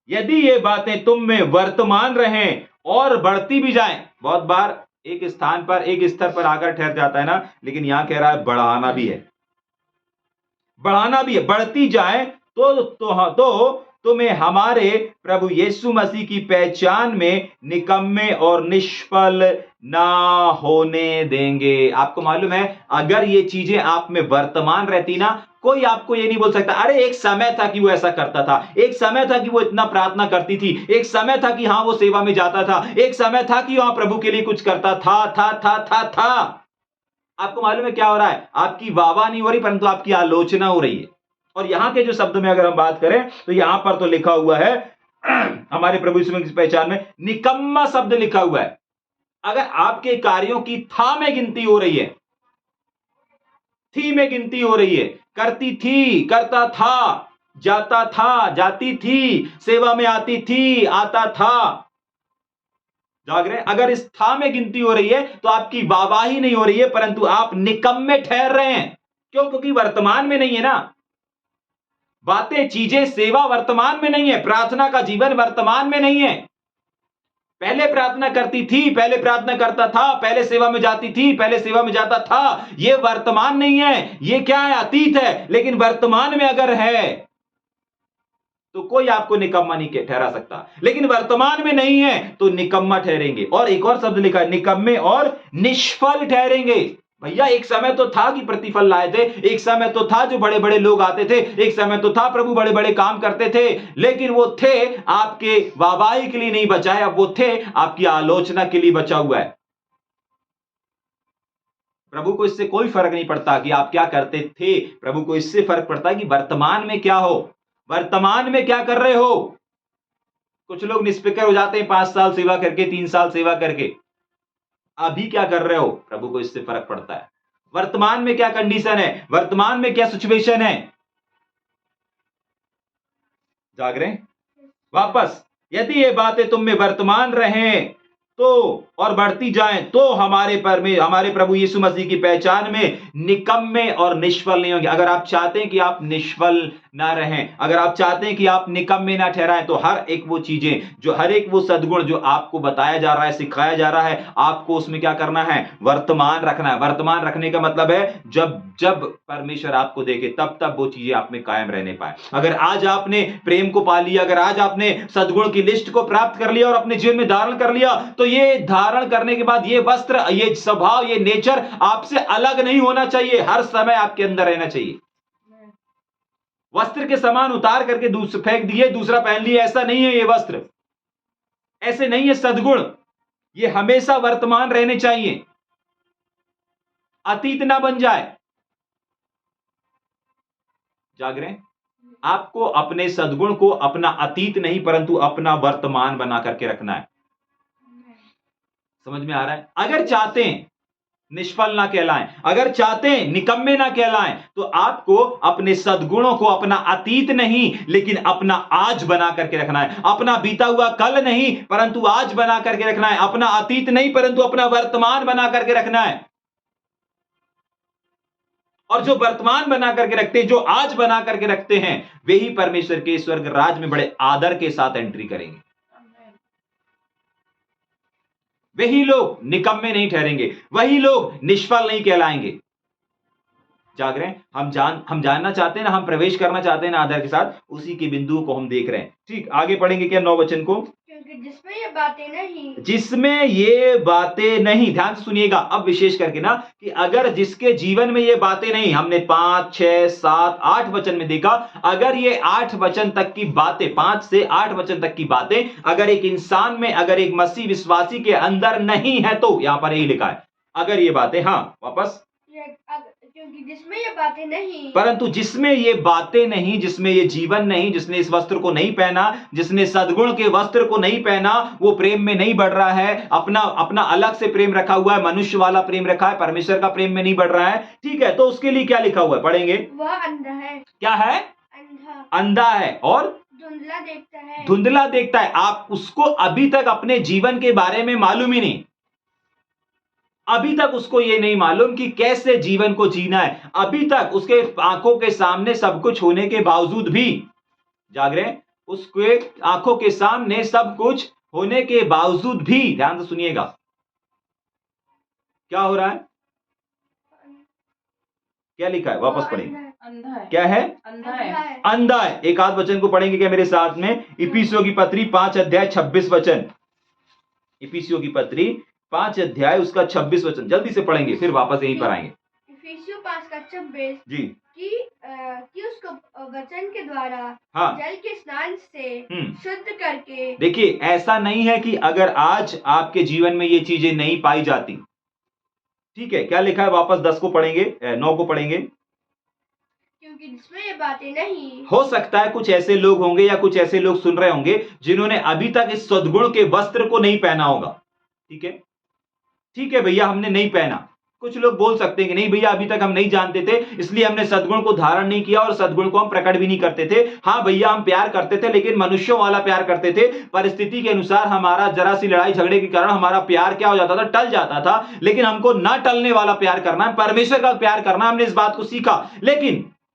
यदि ये बातें तुम में वर्तमान रहें और बढ़ती भी जाएं, बहुत बार एक स्थान पर, एक स्तर पर आकर ठहर जाता है ना, लेकिन यहां कह रहा है बढ़ाना भी है, बढ़ाना भी है, बढ़ती जाए तो तुम्हें हमारे प्रभु यीशु मसीह की पहचान में निकम्मे और निष्फल ना होने देंगे। आपको मालूम है अगर ये चीजें आप में वर्तमान रहती ना, कोई आपको ये नहीं बोल सकता अरे एक समय था कि वो ऐसा करता था, एक समय था कि वो इतना प्रार्थना करती थी, एक समय था कि हाँ वो सेवा में जाता था, एक समय था कि वहां प्रभु के लिए कुछ करता था। आपको मालूम है क्या हो रहा है? आपकी वाहवाह नहीं हो रही, परंतु आपकी आलोचना हो रही है। और यहां के जो शब्द में अगर हम बात करें तो यहां पर तो लिखा हुआ है हमारे प्रभु यीशु मसीह की पहचान में निकम्मा शब्द लिखा हुआ है। अगर आपके कार्यों की था में गिनती हो रही है, थी में गिनती हो रही है, करती थी, करता था, जाता था, जाती थी, सेवा में आती थी, आता था। जाग रहे हैं? अगर इस था में गिनती हो रही है तो आपकी वाहवाही नहीं हो रही है, परंतु आप निकम्मे ठहर रहे हैं। क्यों? क्योंकि वर्तमान में नहीं है ना, बातें, चीजें, सेवा वर्तमान में नहीं है, प्रार्थना का जीवन वर्तमान में नहीं है। पहले प्रार्थना करती थी, पहले प्रार्थना करता था, पहले सेवा में जाती थी, पहले सेवा में जाता था, ये वर्तमान नहीं है, ये क्या है? अतीत है। लेकिन वर्तमान में अगर है तो कोई आपको निकम्मा नहीं ठहरा सकता, लेकिन वर्तमान में नहीं है तो निकम्मा ठहरेंगे। और एक और शब्द लिखा है, निकम्मे और निष्फल ठहरेंगे। भैया एक समय तो था कि प्रतिफल लाए थे, एक समय तो था जो बड़े बड़े लोग आते थे, एक समय तो था प्रभु बड़े बड़े काम करते थे, लेकिन वो थे आपके वाहवाही के लिए नहीं बचाए, अब वो थे आपकी आलोचना के लिए बचा हुआ है। प्रभु को इससे कोई फर्क नहीं पड़ता कि आप क्या करते थे, प्रभु को इससे फर्क पड़ता है कि वर्तमान में क्या हो, वर्तमान में क्या कर रहे हो। कुछ लोग निष्फिक्र हो जाते हैं 5 साल सेवा करके, 3 साल सेवा करके, अभी क्या कर रहे हो, प्रभु को इससे फर्क पड़ता है। वर्तमान में क्या कंडीशन है, वर्तमान में क्या सिचुएशन है। जाग रहे हैं? वापस, यदि ये बातें तुम में वर्तमान रहें तो और बढ़ती जाएं तो हमारे प्रभु यीशु मसीह की पहचान में निकम्मे और निष्फल नहीं होंगे। अगर आप चाहते हैं कि आप निष्फल ना रहें, अगर आप चाहते हैं कि आप निकम्मे ना ठहराएं, तो हर एक वो चीजें जो हर एक वो सद्गुण जो आपको बताया जा रहा है, सिखाया जा रहा है, आपको उसमें क्या करना है? वर्तमान रखना है। वर्तमान रखने का मतलब है जब जब परमेश्वर आपको देखे तब तब वो चीजें आप में कायम रहने पाए। अगर आज आपने प्रेम को पा लिया, अगर आज आपने सद्गुण की लिस्ट को प्राप्त कर लिया और अपने जीवन में धारण कर लिया, तो ये धारण करने के बाद ये वस्त्र, ये स्वभाव, ये नेचर आपसे अलग नहीं होना चाहिए, हर समय आपके अंदर रहना चाहिए। वस्त्र के समान उतार करके दूसरा फेंक दिए, दूसरा पहन लिए, ऐसा नहीं है। ये वस्त्र ऐसे नहीं है। सद्गुण ये हमेशा वर्तमान रहने चाहिए, अतीत ना बन जाए। जाग रहे हैं? आपको अपने सद्गुण को अपना अतीत नहीं परंतु अपना वर्तमान बना करके रखना है। समझ में आ रहा है? अगर चाहते हैं निष्फल ना कहलाएं, अगर चाहते हैं निकम्मे ना कहलाएं, तो आपको अपने सद्गुणों को अपना अतीत नहीं लेकिन अपना आज बना करके रखना है। अपना बीता हुआ कल नहीं परंतु आज बना करके रखना है। अपना अतीत नहीं परंतु अपना वर्तमान बना करके रखना है। और जो वर्तमान बना करके रखते हैं, जो आज बना करके रखते हैं, वे ही परमेश्वर के स्वर्ग राज में बड़े आदर के साथ एंट्री करेंगे। वही लोग निकम्मे नहीं ठहरेंगे, वही लोग निष्फल नहीं कहलाएंगे। जाग रहे हैं? हम जानना चाहते हैं ना, हम प्रवेश करना चाहते हैं ना आदर के साथ, उसी के बिंदु को हम देख रहे हैं। ठीक, आगे पढ़ेंगे क्या 9 वचन को? क्योंकि जिसमें ये बातें नहीं, जिसमें ये बातें नहीं, ध्यान से सुनिएगा अब विशेष करके ना, कि अगर जिसके जीवन में ये बातें नहीं, हमने 5, 6, 7, 8 वचन में देखा, अगर ये 8 वचन तक की बातें, 5 से 8 वचन तक की बातें अगर एक इंसान में, अगर एक मसीह विश्वासी के अंदर नहीं है, तो यहां पर यही लिखा है, अगर ये बातें, हाँ वापस, क्योंकि जिसमें ये बातें नहीं, परंतु जिसमें ये बातें नहीं, जिसमें ये जीवन नहीं, जिसने इस वस्त्र को नहीं पहना, जिसने सद्गुण के वस्त्र को नहीं पहना, वो प्रेम में नहीं बढ़ रहा है, अपना अलग से प्रेम रखा हुआ है, मनुष्य वाला प्रेम रखा है, परमेश्वर का प्रेम में नहीं बढ़ रहा है। ठीक है, तो उसके लिए क्या लिखा हुआ है? पढ़ेंगे। वह अंधा है। क्या है? अंधा है और धुंधला देखता है। धुंधला देखता है। आप उसको अभी तक अपने जीवन के बारे में मालूम ही नहीं, अभी तक उसको यह नहीं मालूम कि कैसे जीवन को जीना है। अभी तक उसके आंखों के सामने सब कुछ होने के बावजूद भी, जाग रहे हैं, उसके आंखों के सामने सब कुछ होने के बावजूद भी, ध्यान से सुनिएगा, क्या हो रहा है? क्या लिखा है? वापस पढ़ेंगे। अंधा है। क्या है? अंधा है। अंधा है। एक आध वचन को पढ़ेंगे क्या मेरे साथ में? इफिसियों की पत्री 5 अध्याय 26 वचन। इफिसियों की पत्री 5 अध्याय उसका 26 वचन, जल्दी से पढ़ेंगे फिर वापस यहीं पर आएंगे। इफिसियों 5 का 26 जी, कि उसको वचन के द्वारा, हाँ, जल के स्नान से शुद्ध करके। देखिए, ऐसा नहीं है कि अगर आज आपके जीवन में ये चीजें नहीं पाई जाती, ठीक है, क्या लिखा है? वापस 10 को पढ़ेंगे, 9 को पढ़ेंगे। क्योंकि जिसमें ये बातें नहीं, हो सकता है कुछ ऐसे लोग होंगे या कुछ ऐसे लोग सुन रहे होंगे जिन्होंने अभी तक इस सद्गुण के वस्त्र को नहीं पहना होगा। ठीक है, ठीक है भैया, हमने नहीं पहना। कुछ लोग बोल सकते हैं कि नहीं भैया, अभी तक हम नहीं जानते थे, इसलिए हमने सद्गुण को धारण नहीं किया और सद्गुण को हम प्रकट भी नहीं करते थे। हाँ भैया, हम प्यार करते थे लेकिन मनुष्यों वाला प्यार करते थे। परिस्थिति के अनुसार हमारा जरा सी लड़ाई झगड़े के कारण हमारा प्यार क्या हो जाता था? टल जाता था। लेकिन हमको ना टलने वाला प्यार करना है, परमेश्वर का प्यार करना, हमने इस बात को सीखा।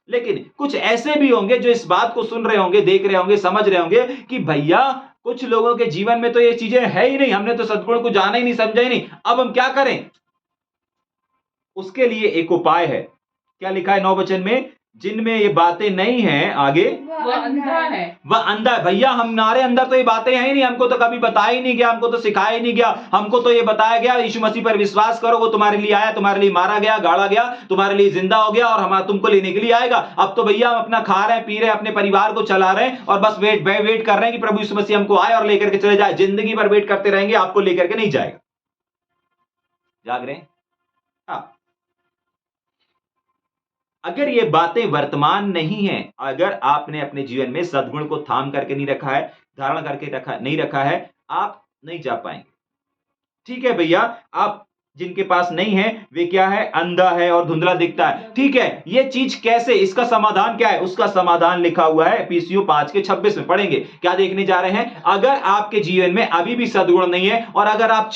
लेकिन कुछ ऐसे भी होंगे जो इस बात को सुन रहे होंगे, देख रहे होंगे, समझ रहे होंगे कि भैया कुछ लोगों के जीवन में तो ये चीजें है ही नहीं, हमने तो सद्गुण को जाना ही नहीं, समझा ही नहीं, अब हम क्या करें? उसके लिए एक उपाय है। क्या लिखा है 9 वचन में? जिनमें ये बातें नहीं हैं, आगे, वह अंधा है। वह अंधा है। भैया, हमारे अंदर तो ये बातें हैं ही नहीं, हमको तो कभी बताया ही नहीं गया, हमको तो सिखाया ही नहीं गया, हमको तो ये बताया गया यीशु मसीह पर विश्वास करो, वो तुम्हारे लिए आया, तुम्हारे लिए मारा गया, गाड़ा गया, तुम्हारे लिए जिंदा हो गया और हम तुमको लेने के लिए आएगा। अब तो भैया हम अपना खा रहे हैं, पी रहे हैं, अपने परिवार को चला रहे हैं और बस वेट कर रहे हैं कि प्रभु यीशु मसीह हमको आए और लेकर के चले जाए। जिंदगी भर वेट करते रहेंगे, आपको लेकर के नहीं जाएगा। जाग रहे हैं? हाँ, अगर ये बातें वर्तमान नहीं है, अगर आपने अपने जीवन में सद्गुण को थाम करके नहीं रखा है, धारण करके नहीं रखा है, आप नहीं जा पाएंगे। ठीक है भैया, आप जिनके पास नहीं है वे क्या है, अंधा है और धुंधला दिखता है। ठीक है, ये चीज कैसे, इसका समाधान क्या है, उसका समाधान लिखा हुआ है एफिसियों 5:26 में। पढ़ेंगे, क्या देखने जा रहे हैं। अगर आपके जीवन में अभी भी सद्गुण नहीं है और अगर आप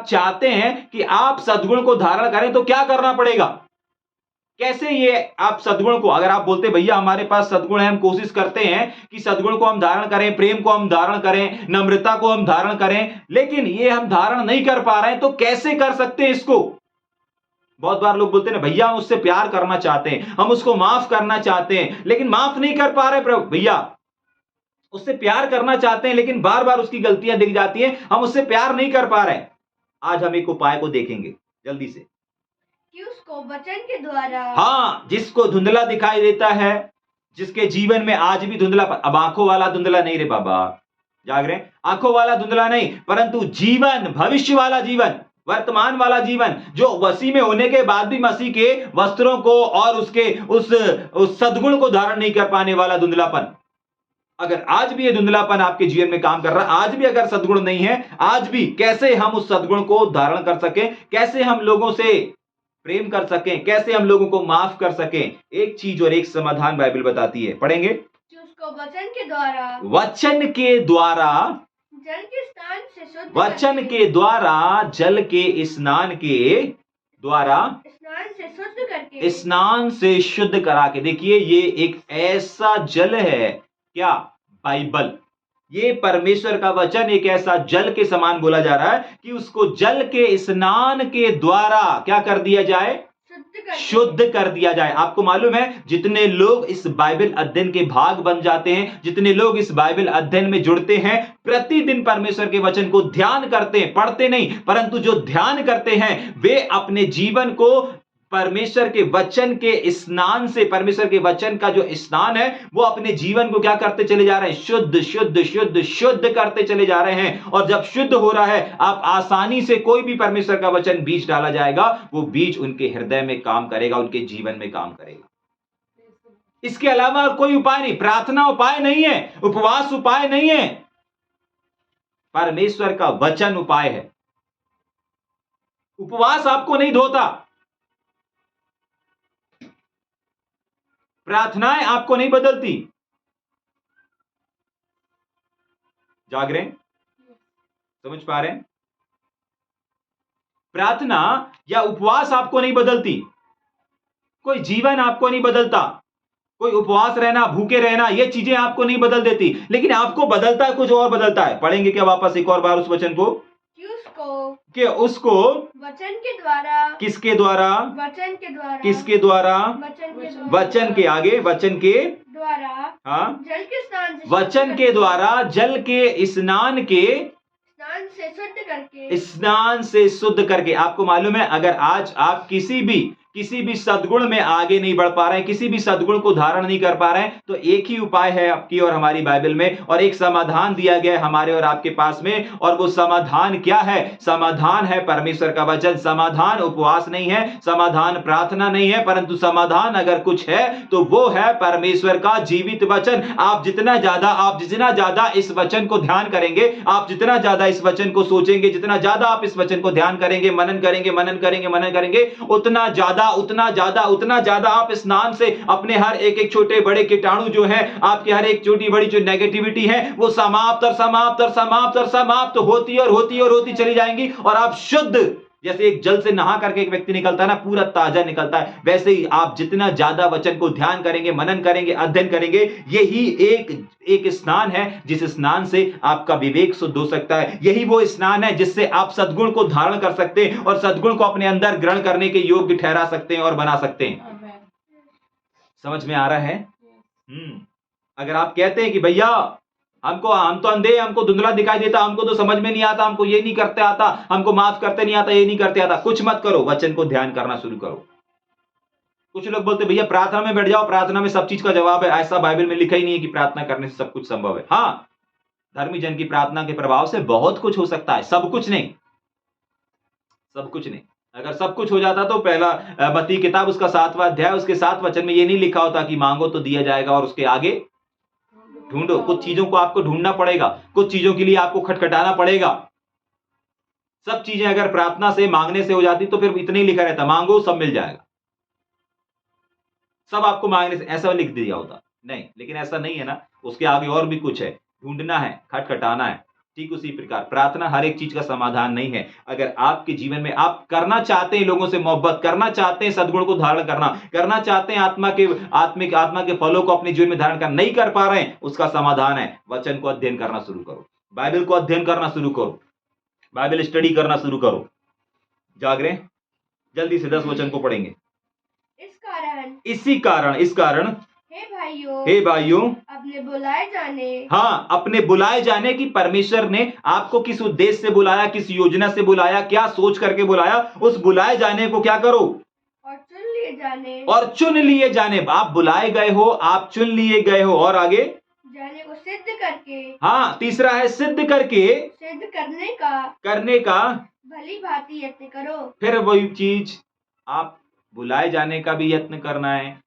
चाहते हैं कि आप सद्गुण को धारण करें तो क्या करना पड़ेगा, कैसे ये आप सद्गुण को, अगर आप बोलते भैया हमारे पास सद्गुण है, हम कोशिश करते हैं कि सद्गुण को हम धारण करें, प्रेम को हम धारण करें, नम्रता को हम धारण करें, लेकिन ये हम धारण नहीं कर पा रहे हैं, तो कैसे कर सकते हैं इसको। बहुत बार लोग बोलते हैं ना, भैया हम उससे प्यार करना चाहते हैं, हम उसको माफ करना चाहते हैं, लेकिन माफ नहीं कर पा रहे प्रभु। भैया उससे प्यार करना चाहते हैं, लेकिन बार बार उसकी गलतियां दिख जाती हैं, हम उससे प्यार नहीं कर पा रहे हैं। आज हम एक उपाय को देखेंगे जल्दी से, कि उसको वचन के द्वारा, हाँ, जिसको धुंधला दिखाई देता है, जिसके जीवन में आज भी धुंधला, अब आंखों वाला धुंधला नहीं रे बाबा, जाग रहे हैं, आंखों वाला धुंधला नहीं, परंतु जीवन, भविष्य वाला जीवन, वर्तमान वाला जीवन, जो मसीह में होने के बाद भी मसीह के वस्त्रों को और उसके उस सद्गुण को धारण नहीं कर पाने वाला धुंधलापन, अगर आज भी ये धुंधलापन आपके जीवन में काम कर रहा है, आज भी अगर सद्गुण नहीं है, आज भी कैसे हम उस सद्गुण को धारण कर सकें, कैसे हम लोगों से प्रेम कर सकें, कैसे हम लोगों को माफ कर सकें, एक चीज और एक समाधान बाइबल बताती है। पढ़ेंगे, कि उसको वचन के द्वारा जल के स्नान से शुद्ध, वचन के द्वारा जल के स्नान के द्वारा स्नान से शुद्ध करा के। देखिए, ये एक ऐसा जल है, क्या, बाइबल, ये परमेश्वर का वचन एक ऐसा जल के समान बोला जा रहा है कि उसको जल के स्नान के द्वारा क्या कर दिया जाए, शुद्ध कर दिया जाए। आपको मालूम है, जितने लोग इस बाइबल अध्ययन के भाग बन जाते हैं, जितने लोग इस बाइबल अध्ययन में जुड़ते हैं, प्रतिदिन परमेश्वर के वचन को ध्यान करते हैं, पढ़ते नहीं, परंतु जो ध्यान करते हैं वे अपने जीवन को परमेश्वर के वचन के स्नान से, परमेश्वर के वचन का जो स्नान है वो अपने जीवन को क्या करते चले जा रहे हैं, शुद्ध शुद्ध शुद्ध शुद्ध करते चले जा रहे हैं। और जब शुद्ध हो रहा है, आप आसानी से कोई भी परमेश्वर का वचन बीज डाला जाएगा, वो बीज उनके हृदय में काम करेगा, उनके जीवन में काम करेगा। इसके अलावा और कोई उपाय नहीं। प्रार्थना उपाय नहीं है, उपवास उपाय नहीं है, परमेश्वर का वचन उपाय है। उपवास आपको नहीं धोता, प्रार्थनाएं आपको नहीं बदलती। जाग रहे हैं, समझ पा रहे हैं, प्रार्थना या उपवास आपको नहीं बदलती, कोई जीवन आपको नहीं बदलता, कोई उपवास रहना, भूखे रहना, ये चीजें आपको नहीं बदल देती, लेकिन आपको बदलता है, कुछ और बदलता है। पढ़ेंगे क्या वापस एक और बार उस वचन को, कि उसको वचन के द्वारा, किसके द्वारा, वचन के द्वारा, किसके द्वारा, वचन के आगे, वचन के द्वारा, हाँ, जल के स्नान से, वचन के द्वारा जल के स्नान से शुद्ध करके। आपको मालूम है, अगर आज आप किसी भी सद्गुण में आगे नहीं बढ़ पा रहे हैं, किसी भी सद्गुण को धारण नहीं कर पा रहे हैं, तो एक ही उपाय है आपकी और हमारी बाइबल में, और एक समाधान दिया गया है हमारे और आपके पास में। और वो समाधान क्या है, समाधान है परमेश्वर का वचन। समाधान उपवास नहीं है, समाधान प्रार्थना नहीं है, परंतु समाधान अगर कुछ है तो वो है परमेश्वर का जीवित वचन। आप जितना ज्यादा इस वचन को ध्यान करेंगे, आप जितना ज्यादा इस वचन को सोचेंगे, जितना ज्यादा आप इस वचन को ध्यान करेंगे, मनन करेंगे, उतना ज्यादा आप स्नान से अपने हर एक छोटे बड़े कीटाणु जो है, आपके हर एक छोटी बड़ी जो नेगेटिविटी है, वो समाप्त होती चली जाएंगी, और आप शुद्ध, जैसे एक जल से नहा करके एक व्यक्ति निकलता है ना, पूरा ताजा निकलता है, वैसे ही आप जितना ज्यादा वचन को ध्यान करेंगे, मनन करेंगे, अध्ययन करेंगे, यही एक स्नान है जिस स्नान से आपका विवेक शुद्ध हो सकता है। यही वो स्नान है जिससे आप सद्गुण को धारण कर सकते हैं और सद्गुण को अपने अंदर ग्रहण करने के योग्य ठहरा सकते हैं और बना सकते हैं। समझ में आ रहा है? अगर आप कहते हैं कि भैया हम तो अंधे, हमको धुंधला दिखाई देता, हमको तो समझ में नहीं आता, हमको ये नहीं करते आता, हमको माफ करते नहीं आता, ये नहीं करते आता, कुछ मत करो, वचन को ध्यान करना शुरू करो। कुछ लोग बोलते भैया प्रार्थना में बैठ जाओ, प्रार्थना में सब चीज का जवाब है। ऐसा बाइबल में लिखा ही नहीं है कि प्रार्थना करने से सब कुछ संभव है। हाँ, धर्मी जन की प्रार्थना के प्रभाव से बहुत कुछ हो सकता है, सब कुछ नहीं। अगर सब कुछ हो जाता तो पहला मत्ती किताब उसका 7वां अध्याय उसके 7 वचन में ये नहीं लिखा होता कि मांगो तो दिया जाएगा और उसके आगे ढूंढो। कुछ चीजों को आपको ढूंढना पड़ेगा, कुछ चीजों के लिए आपको खटखटाना पड़ेगा। सब चीजें अगर प्रार्थना से मांगने से हो जाती तो फिर इतने ही लिखा रहता, मांगो सब मिल जाएगा, सब आपको मांगने से, ऐसा लिख दिया होता। नहीं, लेकिन ऐसा नहीं है ना, उसके आगे और भी कुछ है, ढूंढना है, खटखटाना है। ठीक उसी प्रकार प्रार्थना हर एक चीज का समाधान नहीं है। अगर आपके जीवन में आप करना चाहते हैं, लोगों से मोहब्बत करना चाहते हैं, सद्गुण को धारण करना चाहते हैं, आत्मा के फलों को अपने जीवन में धारण करना नहीं कर पा रहे हैं, उसका समाधान है वचन को अध्ययन करना शुरू करो, बाइबल को अध्ययन करना शुरू करो, बाइबल स्टडी करना शुरू करो। जाग रहे हैं? जल्दी से 10 वचन को पढ़ेंगे। इस कारण हे भाइयों अपने बुलाए जाने, हाँ, अपने बुलाए जाने की, परमेश्वर ने आपको किस उद्देश्य से बुलाया, किस योजना से बुलाया, क्या सोच करके बुलाया, उस बुलाए जाने को क्या करो, और चुन लिए जाने, और चुन लिए जाने। आप बुलाए गए हो, आप चुन लिए गए हो, और आगे जाने को सिद्ध करके, हाँ, तीसरा है सिद्ध करके, सिद्ध करने का भली भांति यत्न करो। फिर वही चीज, आप बुलाए जाने का भी यत्न करना है,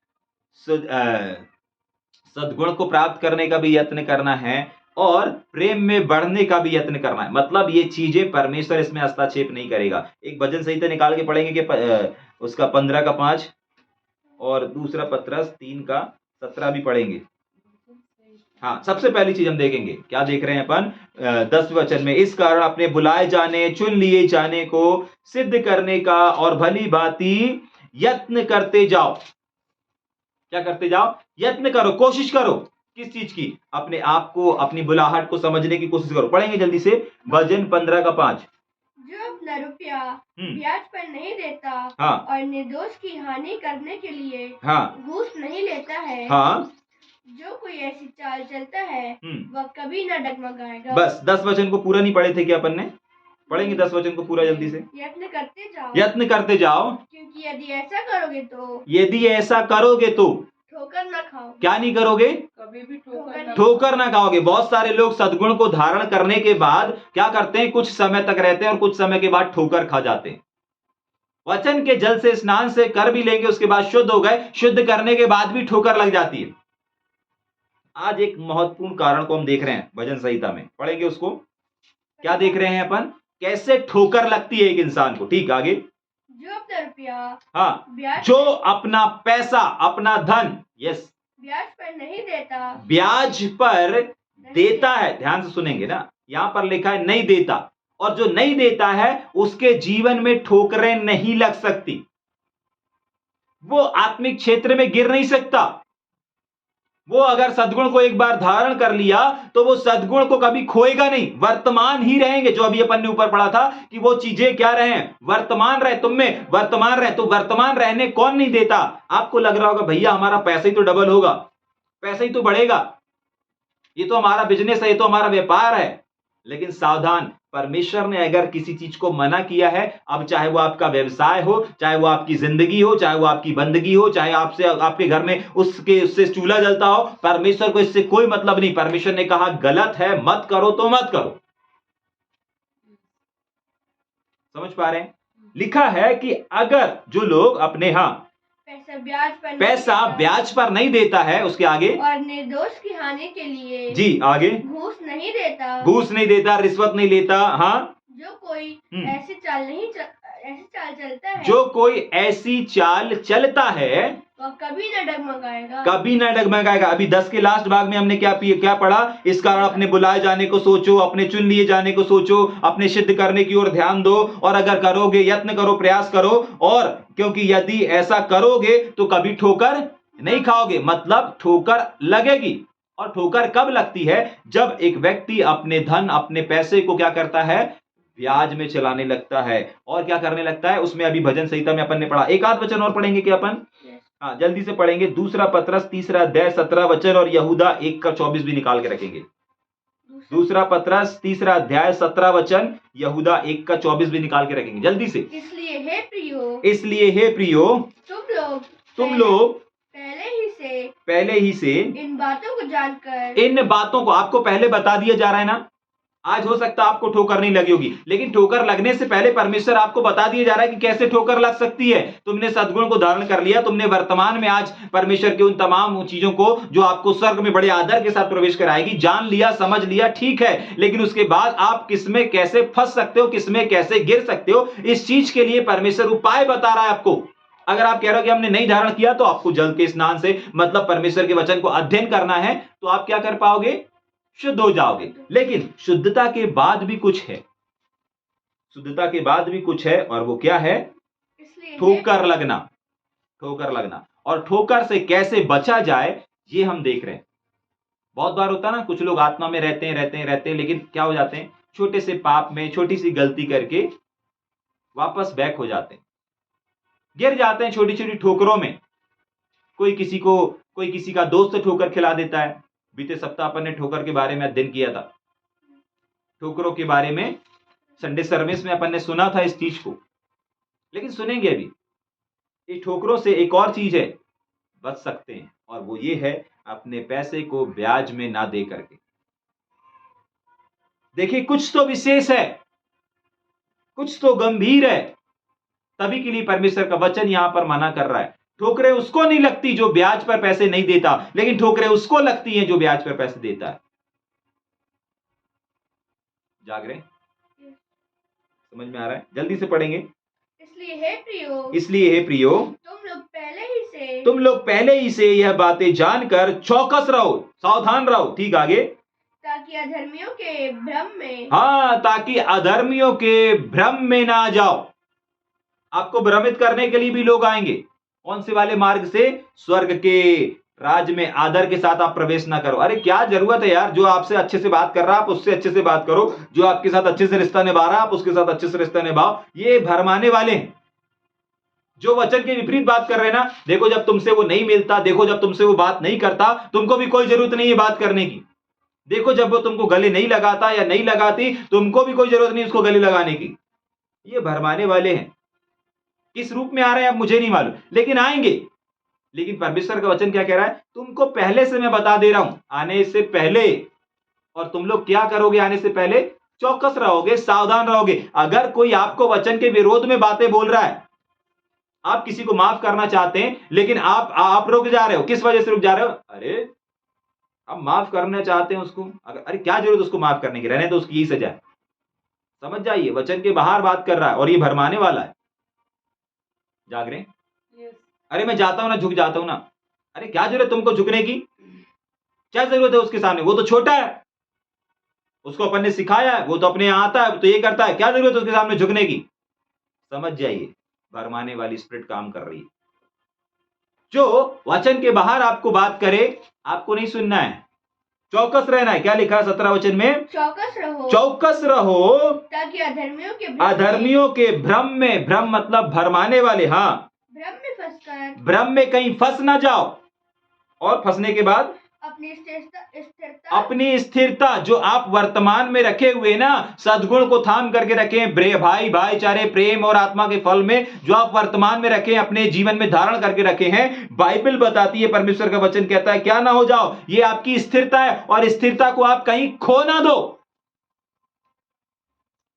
सद्गुण को प्राप्त करने का भी यत्न करना है, और प्रेम में बढ़ने का भी यत्न करना है। मतलब ये चीजें परमेश्वर इसमें हस्तक्षेप नहीं करेगा। एक भजन संहिता निकाल के पढ़ेंगे कि उसका 15 का 5 और दूसरा पत्रस 3 का 17 भी पढ़ेंगे। हाँ, सबसे पहली चीज हम देखेंगे, क्या देख रहे हैं अपन 10 वचन में, इस कारण अपने बुलाए जाने, चुन लिए जाने को सिद्ध करने का और भली भांति यत्न करते जाओ। क्या करते जाओ? यत्न करो, कोशिश करो। किस चीज की? अपने आप को, अपनी बुलाहट को समझने की कोशिश करो। पढ़ेंगे जल्दी से, भजन 15 का 5। जो अपना रुपया ब्याज पर नहीं देता, हाँ, और निर्दोष की हानि करने के लिए हाँ, घूस नहीं लेता है, हाँ, जो कोई ऐसी चाल चलता है वह कभी न डगमगाएगा। बस 10 वचन को पूरा नहीं पढ़े थे क्या अपन ने? पढ़ेंगे 10 वचन को पूरा जल्दी से। यत्न करते जाओ, यत्न करते जाओ, क्योंकि यदि ऐसा करोगे तो ठोकर न खाओ। क्या नहीं करोगे? कभी भी ठोकर ना खाओगे। बहुत सारे लोग सद्गुण को धारण करने के बाद क्या करते हैं, कुछ समय तक रहते हैं और कुछ समय के बाद ठोकर खा जाते हैं। वचन के जल से स्नान से कर भी लेंगे, उसके बाद शुद्ध हो गए, शुद्ध करने के बाद भी ठोकर लग जाती है। आज एक महत्वपूर्ण कारण को हम देख रहे हैं भजन संहिता में, पढ़ेंगे उसको। क्या देख रहे हैं अपन? कैसे ठोकर लगती है एक इंसान को। ठीक, आगे। जो अपना रुपया, हाँ, जो अपना पैसा, अपना धन, यस, ब्याज पर नहीं देता, ब्याज पर देता है। ध्यान से सुनेंगे ना, यहां पर लिखा है नहीं देता, और जो नहीं देता है उसके जीवन में ठोकरें नहीं लग सकती, वो आत्मिक क्षेत्र में गिर नहीं सकता। वो अगर सद्गुण को एक बार धारण कर लिया तो वो सद्गुण को कभी खोएगा नहीं, वर्तमान ही रहेंगे। जो अभी अपन ने ऊपर पढ़ा था कि वो चीजें क्या रहे, वर्तमान रहे, तुम में वर्तमान रहे। तो वर्तमान रहने कौन नहीं देता? आपको लग रहा होगा भैया हमारा पैसा ही तो डबल होगा, पैसा ही तो बढ़ेगा, ये तो हमारा बिजनेस है, ये तो हमारा व्यापार है। लेकिन सावधान, परमेश्वर ने अगर किसी चीज को मना किया है, अब चाहे वो आपका व्यवसाय हो, चाहे वो आपकी जिंदगी हो, चाहे वो आपकी बंदगी हो, चाहे आपसे आपके घर में उससे चूल्हा जलता हो, परमेश्वर को इससे कोई मतलब नहीं। परमेश्वर ने कहा गलत है, मत करो तो मत करो। समझ पा रहे हैं? लिखा है कि अगर जो लोग अपने पैसा ब्याज पर नहीं देता है, उसके आगे, और निर्दोष की हानि के लिए, जी आगे, घूस नहीं देता, रिश्वत नहीं लेता, हाँ, जो कोई ऐसी चाल चलता है, जो कोई ऐसी चाल चलता है, वह कभी न डगमगाएगा। अभी 10 के लास्ट भाग में हमने क्या पढ़ा? इस कारण अपने बुलाए जाने को सोचो, अपने चुन लिए जाने को सोचो, अपने सिद्ध करने की ओर ध्यान दो, और अगर करोगे, यत्न करो, प्रयास करो, और क्योंकि यदि ऐसा करोगे तो कभी ठोकर नहीं खाओगे। मतलब ठोकर लगेगी। और ठोकर कब लगती है? जब एक व्यक्ति अपने धन, अपने पैसे को क्या करता है, ब्याज में चलाने लगता है। और क्या करने लगता है? उसमें अभी भजन संहिता में अपन ने पढ़ा। एक आध वचन और पढ़ेंगे क्या अपन? हाँ, जल्दी से पढ़ेंगे। दूसरा पत्रस 3 अध्याय 17 वचन और यहूदा 1 का 24 भी निकाल के रखेंगे। दूसरा पत्रस 3 अध्याय 17 वचन, यहूदा 1 का 24 भी निकाल के रखेंगे जल्दी से। इसलिए हे प्रियो, तुम लोग पहले ही से इन बातों को आपको पहले बता दिया जा रहा है ना। आज हो सकता है आपको ठोकर नहीं लगी होगी, लेकिन ठोकर लगने से पहले परमेश्वर आपको बता दिया जा रहा है कि कैसे ठोकर लग सकती है। तुमने सद्गुण को धारण कर लिया, तुमने वर्तमान में आज परमेश्वर की उन तमाम चीजों को जो आपको स्वर्ग में बड़े आदर के साथ प्रवेश कराएगी जान लिया, समझ लिया, ठीक है, लेकिन उसके बाद आप किसमें कैसे फंस सकते हो, किसमें कैसे गिर सकते हो, इस चीज के लिए परमेश्वर उपाय बता रहा है आपको। अगर आप कह रहे हो कि हमने नहीं धारण किया, तो आपको जल के स्नान से मतलब परमेश्वर के वचन को अध्ययन करना है, तो आप क्या कर पाओगे, शुद्ध हो जाओगे। लेकिन शुद्धता के बाद भी कुछ है, शुद्धता के बाद भी कुछ है, और वो क्या है, ठोकर लगना। ठोकर लगना, और ठोकर से कैसे बचा जाए ये हम देख रहे हैं। बहुत बार होता ना, कुछ लोग आत्मा में रहते हैं, लेकिन क्या हो जाते हैं, छोटे से पाप में छोटी सी गलती करके वापस बैक हो जाते हैं, गिर जाते हैं छोटी छोटी ठोकरों में। कोई किसी का दोस्त ठोकर खिला देता है। बीते सप्ताह अपन ने ठोकर के बारे में अध्ययन किया था, ठोकरों के बारे में संडे सर्विस में अपन ने सुना था इस चीज को, लेकिन सुनेंगे अभी। इस ठोकरों से एक और चीज है, बच सकते हैं, और वो ये है अपने पैसे को ब्याज में ना दे करके। देखिए, कुछ तो विशेष है, कुछ तो गंभीर है, तभी के लिए परमेश्वर का वचन यहां पर मना कर रहा है। ठोकरें उसको नहीं लगती जो ब्याज पर पैसे नहीं देता, लेकिन ठोकरें उसको लगती हैं जो ब्याज पर पैसे देता है। जाग रहे, समझ में आ रहा है? जल्दी से पढ़ेंगे। इसलिए हे प्रियो, तुम लोग पहले ही से यह बातें जानकर चौकस रहो, सावधान रहो। ठीक, आगे। ताकि अधर्मियों के भ्रम में, हाँ, ताकि अधर्मियों के भ्रम में ना आ जाओ। आपको भ्रमित करने के लिए भी लोग आएंगे। कौन से वाले मार्ग से? स्वर्ग के राज में आदर के साथ आप प्रवेश ना करो। अरे क्या जरूरत है यार, जो आपसे अच्छे से बात कर रहा है आप उससे अच्छे से बात करो, जो आपके साथ अच्छे से रिश्ता निभा रहा है आप उसके साथ अच्छे से रिश्ता निभाओ। ये भरमाने वाले हैं जो वचन के विपरीत बात कर रहे हैं ना। देखो, जब तुमसे वो नहीं मिलता, देखो जब तुमसे वो बात नहीं करता, तुमको भी कोई जरूरत नहीं है बात करने की। देखो, जब वो तुमको गले नहीं लगाता या नहीं लगाती, तुमको भी कोई जरूरत नहीं उसको गले लगाने की। ये भरमाने वाले हैं। किस रूप में आ रहे हैं अब मुझे नहीं मालूम, लेकिन आएंगे। लेकिन परमेश्वर का वचन क्या कह रहा है? तुमको पहले से मैं बता दे रहा हूं, आने से पहले। और तुम लोग क्या करोगे आने से पहले? चौकस रहोगे, सावधान रहोगे। अगर कोई आपको वचन के विरोध में बातें बोल रहा है, आप किसी को माफ करना चाहते हैं, लेकिन आप रुक जा रहे हो। किस वजह से रुक जा रहे हो? अरे आप माफ करना चाहते हैं उसको, अरे क्या जरूरत उसको माफ करने की, रहने तो उसकी यही सजा है। समझ जाइए, वचन के बाहर बात कर रहा है और ये भरमाने वाला है। जाग रहे? अरे मैं जाता हूं ना, झुक जाता हूं ना। अरे क्या जरूरत तुमको झुकने की? क्या जरूरत है उसके सामने? वो तो छोटा है, उसको अपन ने सिखाया है, वो तो अपने यहां आता है तो ये करता है। क्या जरूरत है उसके सामने झुकने की? समझ जाइए, भरमाने वाली स्पिरिट काम कर रही है। जो वचन के बाहर आपको बात करे, आपको नहीं सुनना है, चौकस रहना है। क्या लिखा है 17 वचन में? चौकस रहो ताकि अधर्मियों के भ्रम में, भ्रम मतलब भरमाने वाले, हाँ, भ्रम में कहीं फंस ना जाओ। और फंसने के बाद अपनी स्थिरता जो आप वर्तमान में रखे हुए ना, सद्गुण को थाम करके रखें, भाईचारे, प्रेम और आत्मा के फल में जो आप वर्तमान में रखें, अपने जीवन में धारण करके रखे हैं। बाइबल बताती है, परमेश्वर का वचन कहता है, क्या ना हो जाओ। ये आपकी स्थिरता है, और स्थिरता को आप कहीं खो ना दो।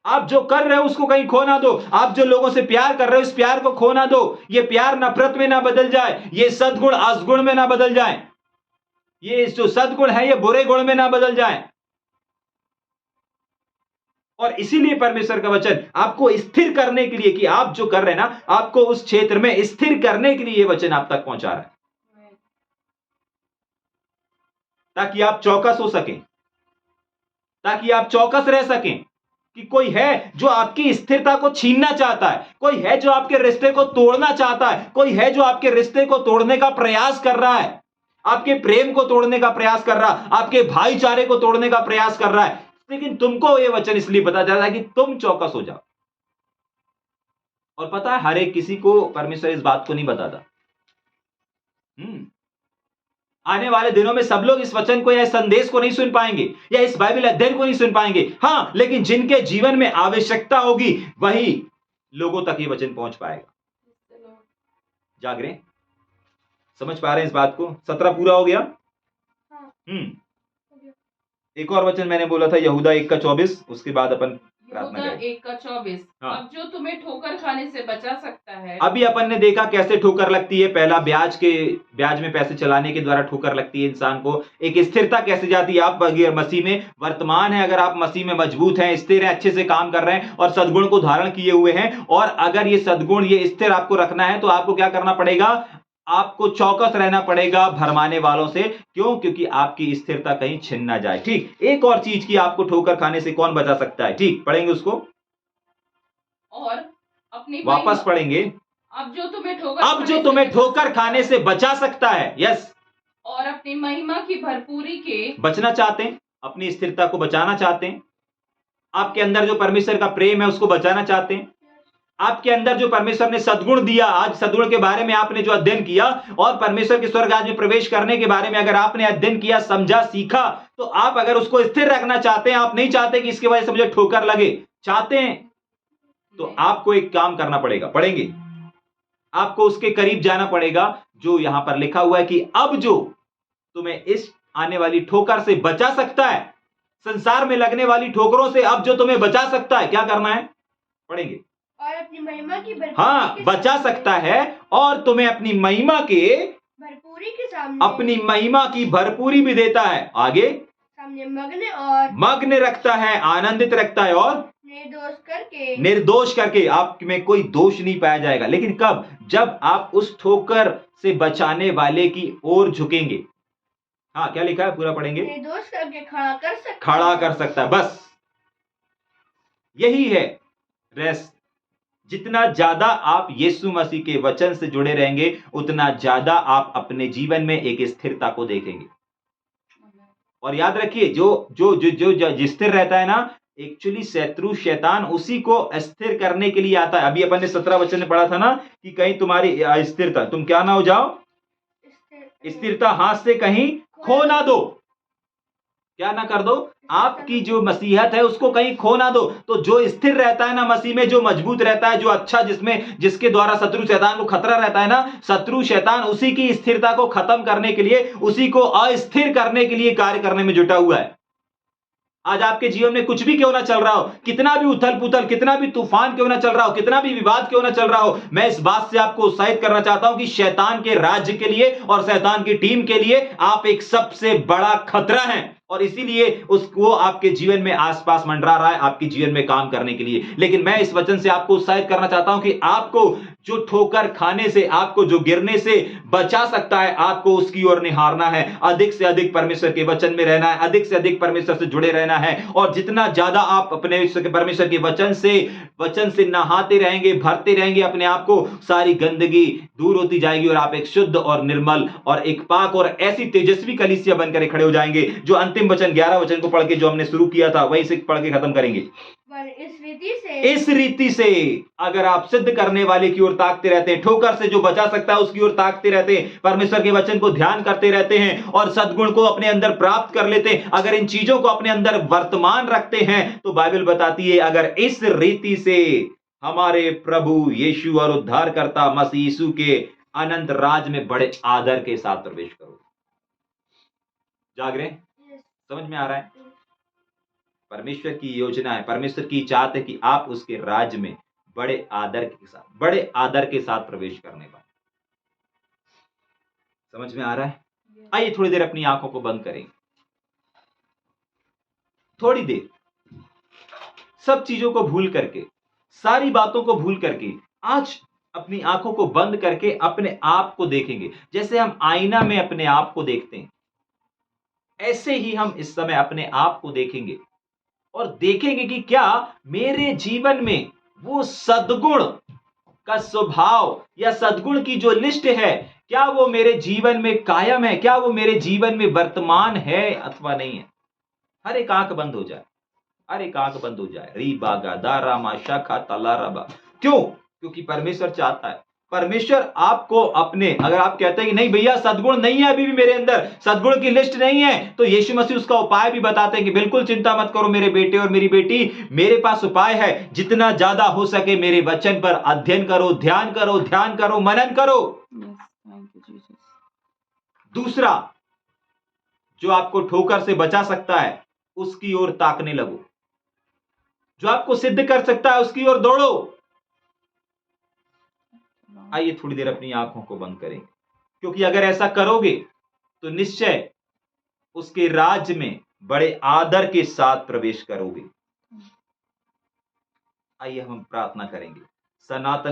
आप जो कर रहे हो उसको कहीं खो ना दो। आप जो लोगों से प्यार कर रहे हो, इस प्यार को खो ना दो। ये प्यार नफरत में ना बदल जाए, ये सद्गुण असगुण में ना बदल जाए, ये जो सद्गुण है ये बुरे गुण में ना बदल जाए। और इसीलिए परमेश्वर का वचन आपको स्थिर करने के लिए, कि आप जो कर रहे हैं ना, आपको उस क्षेत्र में स्थिर करने के लिए ये वचन आप तक पहुंचा रहा है, ताकि आप चौकस हो सकें, ताकि आप चौकस रह सकें कि कोई है जो आपकी स्थिरता को छीनना चाहता है, कोई है जो आपके रिश्ते को तोड़ना चाहता है, कोई है जो आपके रिश्ते को तोड़ने का प्रयास कर रहा है, आपके प्रेम को तोड़ने का प्रयास कर रहा, आपके भाईचारे को तोड़ने का प्रयास कर रहा है। लेकिन तुमको यह वचन इसलिए बता जा रहा है कि तुम चौकस हो जाओ। और पता है, हर एक किसी को परमेश्वर इस बात को नहीं बताता। आने वाले दिनों में सब लोग इस वचन को या इस संदेश को नहीं सुन पाएंगे, या इस बाइबल अध्ययन को नहीं सुन पाएंगे। हाँ, लेकिन जिनके जीवन में आवश्यकता होगी वही लोगों तक ये वचन पहुंच पाएगा। जाग रहे? समझ पा रहे हैं इस बात को? 17 पूरा हो गया? एक और वचन मैंने बोला था यहूदा 1:24, उसके बाद अपन प्रार्थना यहूदा करें। 1:24। हाँ। अब जो तुम्हें ठोकर खाने से बचा सकता है। अभी अपन ने देखा कैसे ठोकर लगती है। पहला ब्याज में पैसे चलाने के द्वारा ठोकर लगती है इंसान को। एक स्थिरता कैसे जाती है। आप अगर मसीह में वर्तमान है, अगर आप मसीह में मजबूत हैं, स्थिर हैं, अच्छे से काम कर रहे हैं और सद्गुण को धारण किए हुए हैं, और अगर ये सद्गुण ये स्थिर आपको रखना है तो आपको क्या करना पड़ेगा, आपको चौकस रहना पड़ेगा भरमाने वालों से। क्यों? क्योंकि आपकी स्थिरता कहीं छिन ना जाए। ठीक, एक और चीज की आपको ठोकर खाने से कौन बचा सकता है। ठीक, पढ़ेंगे उसको और अपनी वापस पढ़ेंगे। अब जो तुम्हें ठोकर खाने से बचा सकता है। यस, और अपनी महिमा की भरपूरी के बचना चाहते हैं, अपनी स्थिरता को बचाना चाहते हैं, आपके अंदर जो परमेश्वर का प्रेम है उसको बचाना चाहते हैं, आपके अंदर जो परमेश्वर ने सद्गुण दिया, आज सद्गुण के बारे में आपने जो अध्ययन किया और परमेश्वर के स्वर्ग राज्य में प्रवेश करने के बारे में अगर आपने अध्ययन किया, समझा, सीखा, तो आप अगर उसको स्थिर रखना चाहते हैं, आप नहीं चाहते कि इसके वजह से मुझे ठोकर लगे, चाहते हैं, तो आपको एक काम करना पड़ेगा। पढ़ेंगे, आपको उसके करीब जाना पड़ेगा जो यहां पर लिखा हुआ है कि अब जो तुम्हें इस आने वाली ठोकर से बचा सकता है, संसार में लगने वाली ठोकरों से अब जो तुम्हें बचा सकता है, क्या करना है। पढ़ेंगे, और अपनी महिमा की भरपूरी हाँ, बचा सकता है और तुम्हें अपनी महिमा के भरपूरी के सामने, अपनी महिमा की भरपूरी भी देता है। आगे, सामने मग्न रखता है, आनंदित रखता है और निर्दोष करके। आप में कोई दोष नहीं पाया जाएगा। लेकिन कब? जब आप उस ठोकर से बचाने वाले की ओर झुकेंगे। हाँ, क्या लिखा है, पूरा पढ़ेंगे। निर्दोष करके खड़ा कर सकता है। बस यही है रेस। जितना ज्यादा आप यीशु मसीह के वचन से जुड़े रहेंगे, उतना ज्यादा आप अपने जीवन में एक स्थिरता को देखेंगे। और याद रखिए, जो स्थिर रहता है ना, एक्चुअली शत्रु शैतान उसी को अस्थिर करने के लिए आता है। अभी अपन ने 17 वचन में पढ़ा था ना कि कहीं तुम्हारी अस्थिरता, तुम क्या ना हो जाओ, स्थिरता हाथ से कहीं खो ना दो। क्या ना कर दो, आपकी जो मसीहत है उसको कहीं खो ना दो। तो जो स्थिर रहता है ना मसीह में, जो मजबूत रहता है, जो अच्छा, जिसके द्वारा शत्रु शैतान को खतरा रहता है ना, शत्रु शैतान उसी की स्थिरता को खत्म करने के लिए, उसी को अस्थिर करने के लिए कार्य करने में जुटा हुआ है। आज आपके जीवन में कुछ भी क्यों ना चल रहा हो, कितना भी उथल पुथल, कितना भी तूफान क्यों ना चल रहा हो, कितना भी विवाद क्यों ना चल रहा हो, मैं इस बात से आपको उत्साहित करना चाहता हूं कि शैतान के राज्य के लिए और शैतान की टीम के लिए आप एक सबसे बड़ा खतरा हैं। और इसीलिए उसको आपके जीवन में आसपास मंडरा रहा है, आपके जीवन में काम करने के लिए। लेकिन मैं इस वचन से आपको उत्साहित करना चाहता हूं कि आपको जो ठोकर खाने से, आपको जो गिरने से बचा सकता है, आपको उसकी ओर निहारना है। अधिक से अधिक परमेश्वर के वचन में रहना है, अधिक से अधिक परमेश्वर से जुड़े रहना है। और जितना ज्यादा आप अपने परमेश्वर के वचन से नहाते रहेंगे, भरते रहेंगे अपने आप को, सारी गंदगी दूर होती जाएगी और आप एक शुद्ध और निर्मल और एक पाक और ऐसी तेजस्वी कलीसिया बनकर खड़े हो जाएंगे। जो अंतिम वचन 11 वचन को पढ़ के जो हमने शुरू किया था, वही से पढ़ के खत्म करेंगे। इस रीति से अगर आप सिद्ध करने वाले की ओर ताकते रहते हैं, ठोकर से जो बचा सकता है उसकी ओर ताकते रहते हैं, परमेश्वर के वचन को ध्यान करते रहते हैं और सद्गुण को अपने अंदर प्राप्त कर लेते हैं, अगर इन चीजों को अपने अंदर वर्तमान रखते हैं, तो बाइबल बताती है अगर इस रीति से हमारे प्रभु यीशु और उद्धारकर्ता मसीह यीशु के अनंत राज में बड़े आदर के साथ प्रवेश करो। जाग रहे? समझ में आ रहा है? परमेश्वर की योजना है, परमेश्वर की चाहत है कि आप उसके राज्य में बड़े आदर के साथ प्रवेश करने पाए। समझ में आ रहा है? आइए थोड़ी देर अपनी आंखों को बंद करें, थोड़ी देर सब चीजों को भूल करके, सारी बातों को भूल करके आज अपनी आंखों को बंद करके अपने आप को देखेंगे। जैसे हम आईना में अपने आप को देखते हैं, ऐसे ही हम इस समय अपने आप को देखेंगे और देखेंगे कि क्या मेरे जीवन में वो सद्गुण का स्वभाव या सद्गुण की जो लिस्ट है, क्या वो मेरे जीवन में कायम है, क्या वो मेरे जीवन में वर्तमान है अथवा नहीं है। हर एक आंख बंद हो जाए, हर एक आंख बंद हो जाए। री बागा दारा मा शाखा तला रबा। क्यों? क्योंकि परमेश्वर चाहता है, परमेश्वर आपको अपने, अगर आप कहते हैं कि नहीं भैया सद्गुण नहीं है अभी भी मेरे अंदर, सद्गुण की लिस्ट नहीं है, तो यीशु मसीह उसका उपाय भी बताते हैं कि बिल्कुल चिंता मत करो मेरे बेटे और मेरी बेटी, मेरे पास उपाय है। जितना ज्यादा हो सके मेरे वचन पर अध्ययन करो, ध्यान करो, मनन करो। दूसरा जो आपको ठोकर से बचा सकता है, उसकी ओर ताकने लगो। जो आपको सिद्ध कर सकता है उसकी ओर दौड़ो। आइए थोड़ी देर अपनी आंखों को बंद करें, क्योंकि अगर ऐसा करोगे तो निश्चय उसके राज्य में बड़े आदर के साथ प्रवेश करोगे। आइए हम प्रार्थना करेंगे। सनातन